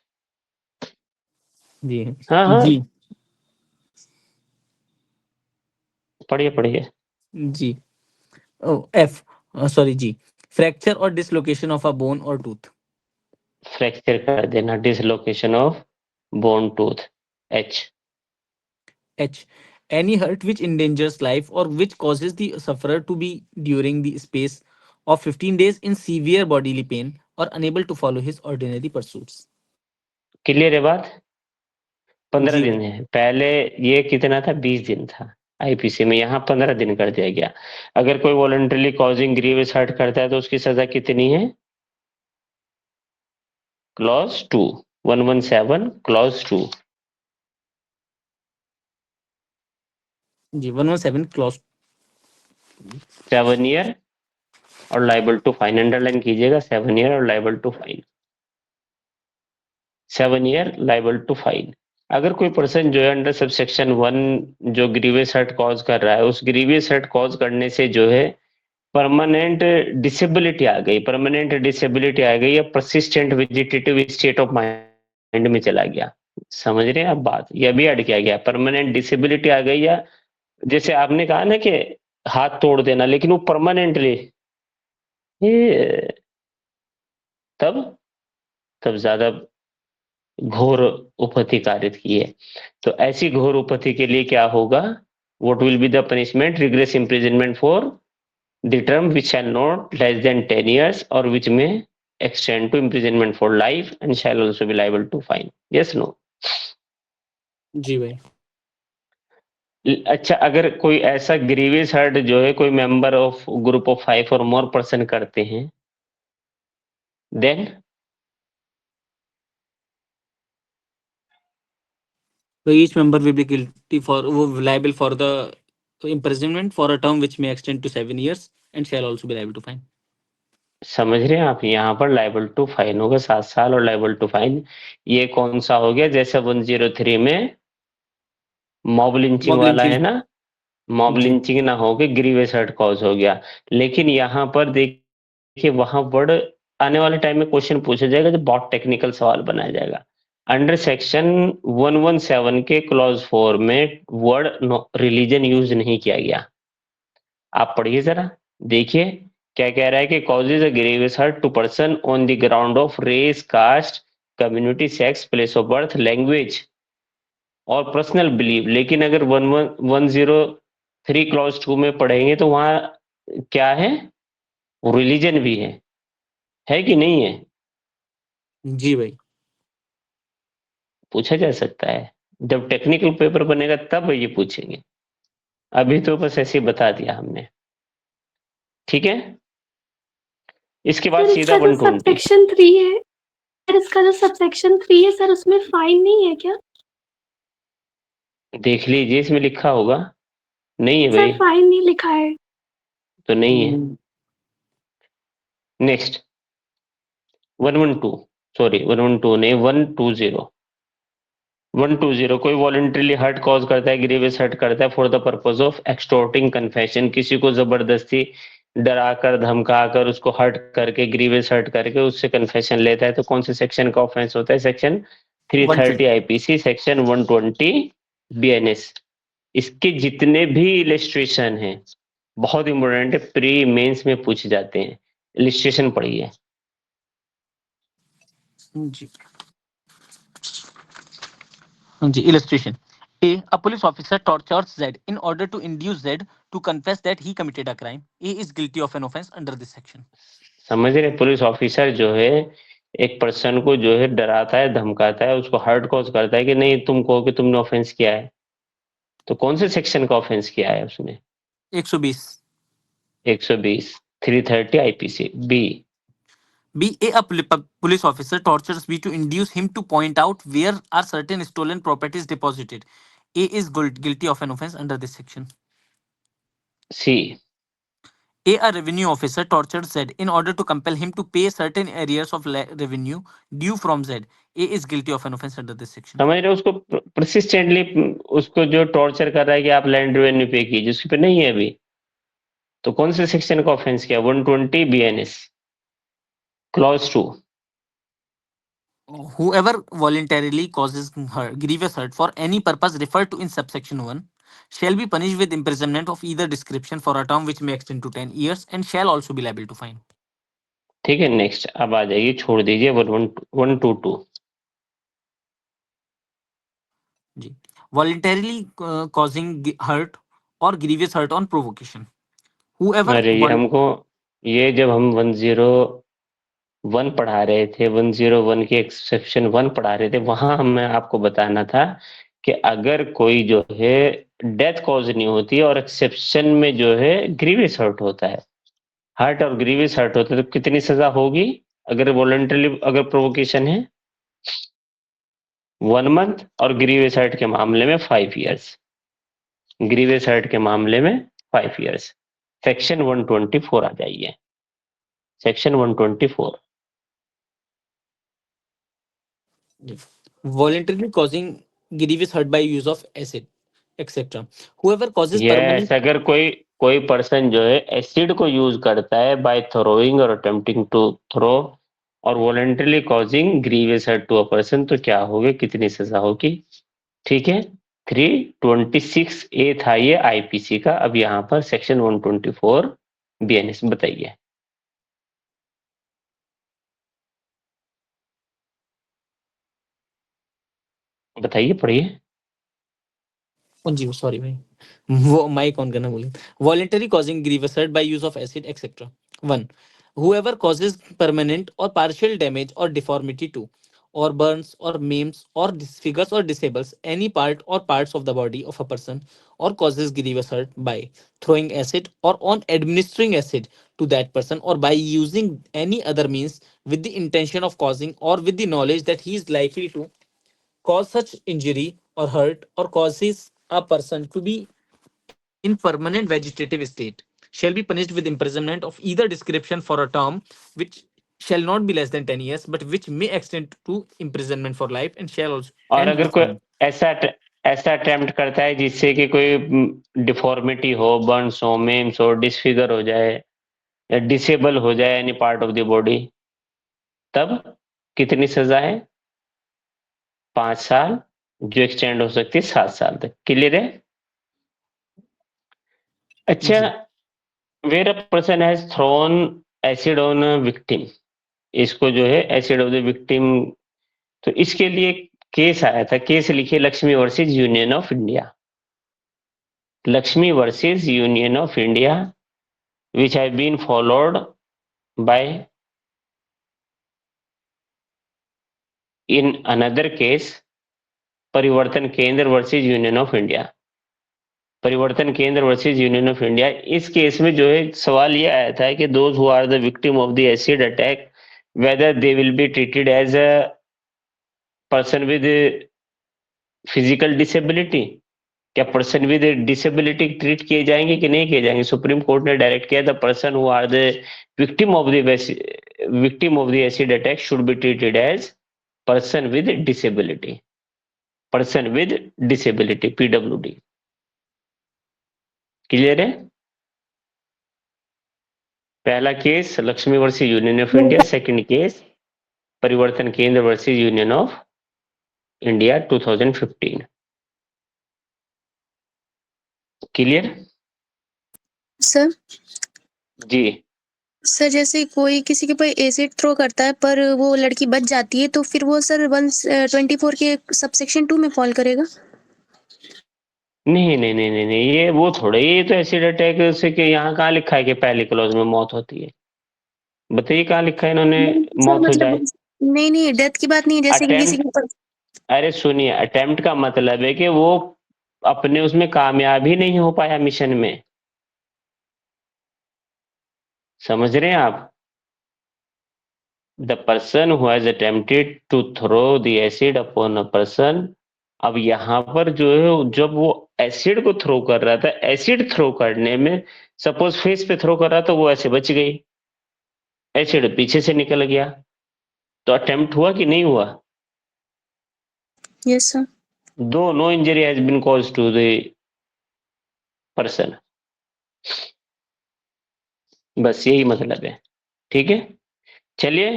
जी। हाँ, जी। पढ़िए। जी। F. Sorry, G. Fracture or dislocation of a bone or tooth. Fracture कर देना, dislocation of bone tooth. H. Any hurt which endangers life or which causes the sufferer to be during the space of 15 days in severe bodily pain or unable to follow his ordinary pursuits. Clear है बात? 15 जी दिन है, पहले ये कितना था? 20 दिन था आईपीसी में, यहाँ 15 दिन कर दिया गया। अगर कोई वॉलंटरली कॉजिंग ग्रीवियस हर्ट करता है तो उसकी सजा कितनी है? Clause 2, 117 clause 2। जी 117 क्लॉज 7 ईयर और लाइबल टू फाइन, अंडरलाइन कीजिएगा, 7 ईयर और liable to fine, 7 year liable to fine. अगर कोई पर्सन जो है अंडर सबसेक्शन 1 जो ग्रीवियस हर्ट कॉज कर रहा है, उस ग्रीवियस हर्ट कॉज करने से जो है परमानेंट डिसेबिलिटी आ गई, परमानेंट डिसेबिलिटी आ गई या persistent vegetative state of mind में चला गया। समझ रहे हैं आप बात? यह भी ऐड किया गया, परमानेंट डिसेबिलिटी आ गई, या जैसे आपने कहा ना कि हाथ तोड़ देना, लेकिन वो परमानेंटली, ये तब तब ज्यादा घोर उपति कारित की है। तो ऐसी घोर उपति के लिए क्या होगा? What will be the punishment? Rigorous imprisonment for the term which shall not less than 10 years or which may extend to imprisonment for life and shall also be liable to fine. Yes, no? जी भाई। अच्छा, अगर कोई ऐसा grievous hurt जो है कोई member of group of 5 और more person करते हैं, then So each member will be guilty for, liable for the imprisonment for a term which may extend to 7 years and shall also be liable to fine. समझ रहे हैं आप? यहाँ पर liable to fine होगा 7 साल और लाइबल टू फाइन। ये कौन सा हो गया? जैसे 103 में मॉब लिंचिंग वाला है ना, मॉब जी। लिंचिंग ना हो के ग्रीवियस हर्ट कॉज हो गया। लेकिन यहाँ पर देखिए वहां वर्ड आने वाले टाइम में क्वेश्चन पूछा जाएगा जो बहुत टेक्निकल सवाल बनाया जाएगा। अंडर सेक्शन 117 के क्लॉज 4 में वर्ड रिलीजन यूज नहीं किया गया। आप पढ़िए जरा, देखिए क्या कह रहा है कि causes a grievous hurt to person on the ground of race, caste, community, sex, place of birth, language और पर्सनल बिलीव। लेकिन अगर 103 क्लॉज 2 में पढ़ेंगे तो वहां क्या है? रिलीजन भी है कि नहीं है? जी भाई। पूछा जा सकता है, जब टेक्निकल पेपर बनेगा तब ये पूछेंगे, अभी तो बस ऐसे ही बता दिया हमने। ठीक है, इसके बाद सर सीधा इसका जो 120। सबसेक्शन 3 है, सर इसका जो सबसेक्शन 3 है सर, उसमें फाइन नहीं है क्या? देख लीजिए, इसमें लिखा होगा। नहीं है सर भाई, फाइन नहीं लिखा है। तो नहीं है। नेक्स्ट 112, सॉरी 112 नहीं, 120। 120 कोई वॉलंटरीली हर्ट कॉज करता है, ग्रीवियस हर्ट करता है for the purpose of extorting confession, किसी को जबरदस्ती डराकर धमकाकर उसको हर्ट करके, ग्रीवियस हर्ट करके उससे कन्फेशन लेता है, तो कौन से सेक्शन का ऑफेंस होता है? Section 330 IPC, section 120 BNS. इसके जितने भी इलिस्ट्रेशन हैं बहुत इंपॉर्टेंट है, प्री मेंस में पूछे जाते हैं। इलिस्ट्रेशन पढ़िए। जी जी। Illustration. A police officer tortures Z in order to induce Z to confess that he committed a crime. A is guilty of an offense under this section. समझ रहे? Police officer जो है एक पर्सन को जो है डराता है, धमकाता है, उसको हर्ट कॉज करता है कि नहीं तुम कहो कि तुमने ऑफेंस किया है, तो कौन से सेक्शन का ऑफेंस किया है उसने? 120. 120 330 IPC. B B. A police officer tortures B to induce him to point out where are certain stolen properties deposited. A is guilty of an offense under this section. C A revenue officer tortures Z in order to compel him to pay certain areas of revenue due from Z. A is guilty of an offense under this section. समझ रहे? उसको persistently उसको जो torture कर रहा है कि आप लैंड रेवेन्यू पे कीजिए, उसके पे नहीं है अभी, तो कौन से सेक्शन का ऑफेंस किया? 120 BNS clause 2। Whoever voluntarily causes grievous hurt for any purpose referred to in subsection 1 shall be punished with imprisonment of either description for a term which may extend to 10 years and shall also be liable to fine. ठीक है, next अब आ जाइए, छोड़ दीजिए 122। जी। Voluntarily causing hurt or grievous hurt on provocation. Whoever अरे ये हमको, ये जब हम 101 पढ़ा रहे थे, 101 के एक्सेप्शन 1 पढ़ा रहे थे, वहां हमें आपको बताना था कि अगर कोई जो है डेथ कॉज नहीं होती और एक्सेप्शन में जो है ग्रीवियस हर्ट होता है, हर्ट और ग्रीवियस हर्ट होता है, तो कितनी सजा होगी? अगर वॉलंटरली अगर प्रोवोकेशन है 1 मंथ और ग्रीवियस हर्ट के मामले में 5 इयर्स। ग्रीवियस हर्ट के मामले में 5 इयर्स। सेक्शन 124 आ जाइए, section 124। voluntarily causing grievous hurt by use of acid, etc. Whoever causes yes, permanent. अगर कोई कोई पर्सन जो है एसिड को यूज करता है बाय थ्रोइंग और अटेम्प्टिंग टू थ्रो और voluntarily causing grievous hurt to a person, तो क्या होगी, कितनी सजा होगी? ठीक है, 326A था ये आईपीसी का। अब यहाँ पर सेक्शन 124 बीएनएस बताइए। बताइए, पढ़िए। जी सॉरी भाई, वो माइक ऑन करना भूल। Voluntary causing grievous hurt by use of acid etcetera. 1. Whoever causes permanent or partial damage or deformity to, or burns or maims or disfigures or disables any part or parts of the body of a person, or causes grievous hurt by throwing acid or on administering acid to that person, or by using any other means with the intention of causing or with the knowledge that he is likely to cause such injury or hurt, or causes a person to be in permanent vegetative state, shall be punished with imprisonment of either description for a term which shall not be less than 10 years, but which may extend to imprisonment for life, and shall also और end अगर with कोई fine. ऐसा attempt करता है जिससे कि कोई deformity हो, बर्न्स हो, मेम्स हो, डिसफिगर हो जाए या डिसेबल हो जाए any part of the body, तब कितनी सजा है? 5 साल, जो एक्सटेंड हो सकती है 7 साल तक। क्लियर है? अच्छा, where a person has thrown acid on a victim, इसको जो है एसिड ऑफ द विक्टिम, तो इसके लिए केस आया था। केस लिखिए, Lakshmi versus Union of India. Lakshmi versus Union of India, which have been followed by in another case परिवर्तन Kendra versus Union of India. Parivartan Kendra versus Union of India, इस केस में जो है सवाल ये आया था कि those who are the victim of the acid attack whether they will be treated as a person with physical disability, क्या पर्सन विद डिसेबिलिटी ट्रीट किए जाएंगे कि नहीं किए जाएंगे? सुप्रीम कोर्ट ने डायरेक्ट किया, the person who are the victim of the acid attack should be treated as person with disability, person with disability, PWD. Clear है? पहला case Laxmi versus Union of India, second case Parivartan Kendra versus Union of India 2015। Clear? Sir ji. Sir जैसे कोई किसी के ऊपर acid throw करता है पर वो लड़की बच जाती है, तो फिर वो सर 124 के सबसेक्शन 2 में फॉल करेगा? नहीं नहीं नहीं नहीं नहीं, ये वो थोड़ा, ये तो एसिड अटैक से कि यहाँ कहाँ लिखा है कि पहली क्लॉज में मौत होती है? बताइए कहाँ लिखा है इन्होंने सर मौत हो मतलब जाए? नहीं नहीं, डेथ की बात नहीं है, जैसे कि किसी अटेम्प्ट, के ऊपर। अरे सुनिए, अटेम्प्ट का मतलब है कि वो अपने उसमें कामयाब ही नहीं हो पाया मिशन में। समझ रहे हैं आप? The person who has attempted to throw the acid upon a person, अब यहाँ पर जो है जब वो एसिड को थ्रो कर रहा था, एसिड थ्रो करने में सपोज फेस पे थ्रो कर रहा था, वो ऐसे बच गई, एसिड पीछे से निकल गया, तो अटेम्प्ट हुआ कि नहीं हुआ? Yes sir. Though no injury has been cause to the person, बस यही मतलब है। ठीक है, चलिए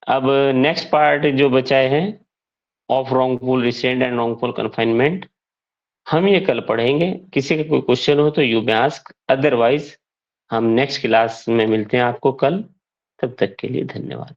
अब नेक्स्ट पार्ट जो बचाए हैं of wrongful restraint and wrongful confinement, हम ये कल पढ़ेंगे। किसी का कोई क्वेश्चन हो तो यू मे आस्क, अदरवाइज हम नेक्स्ट क्लास में मिलते हैं आपको कल। तब तक के लिए धन्यवाद।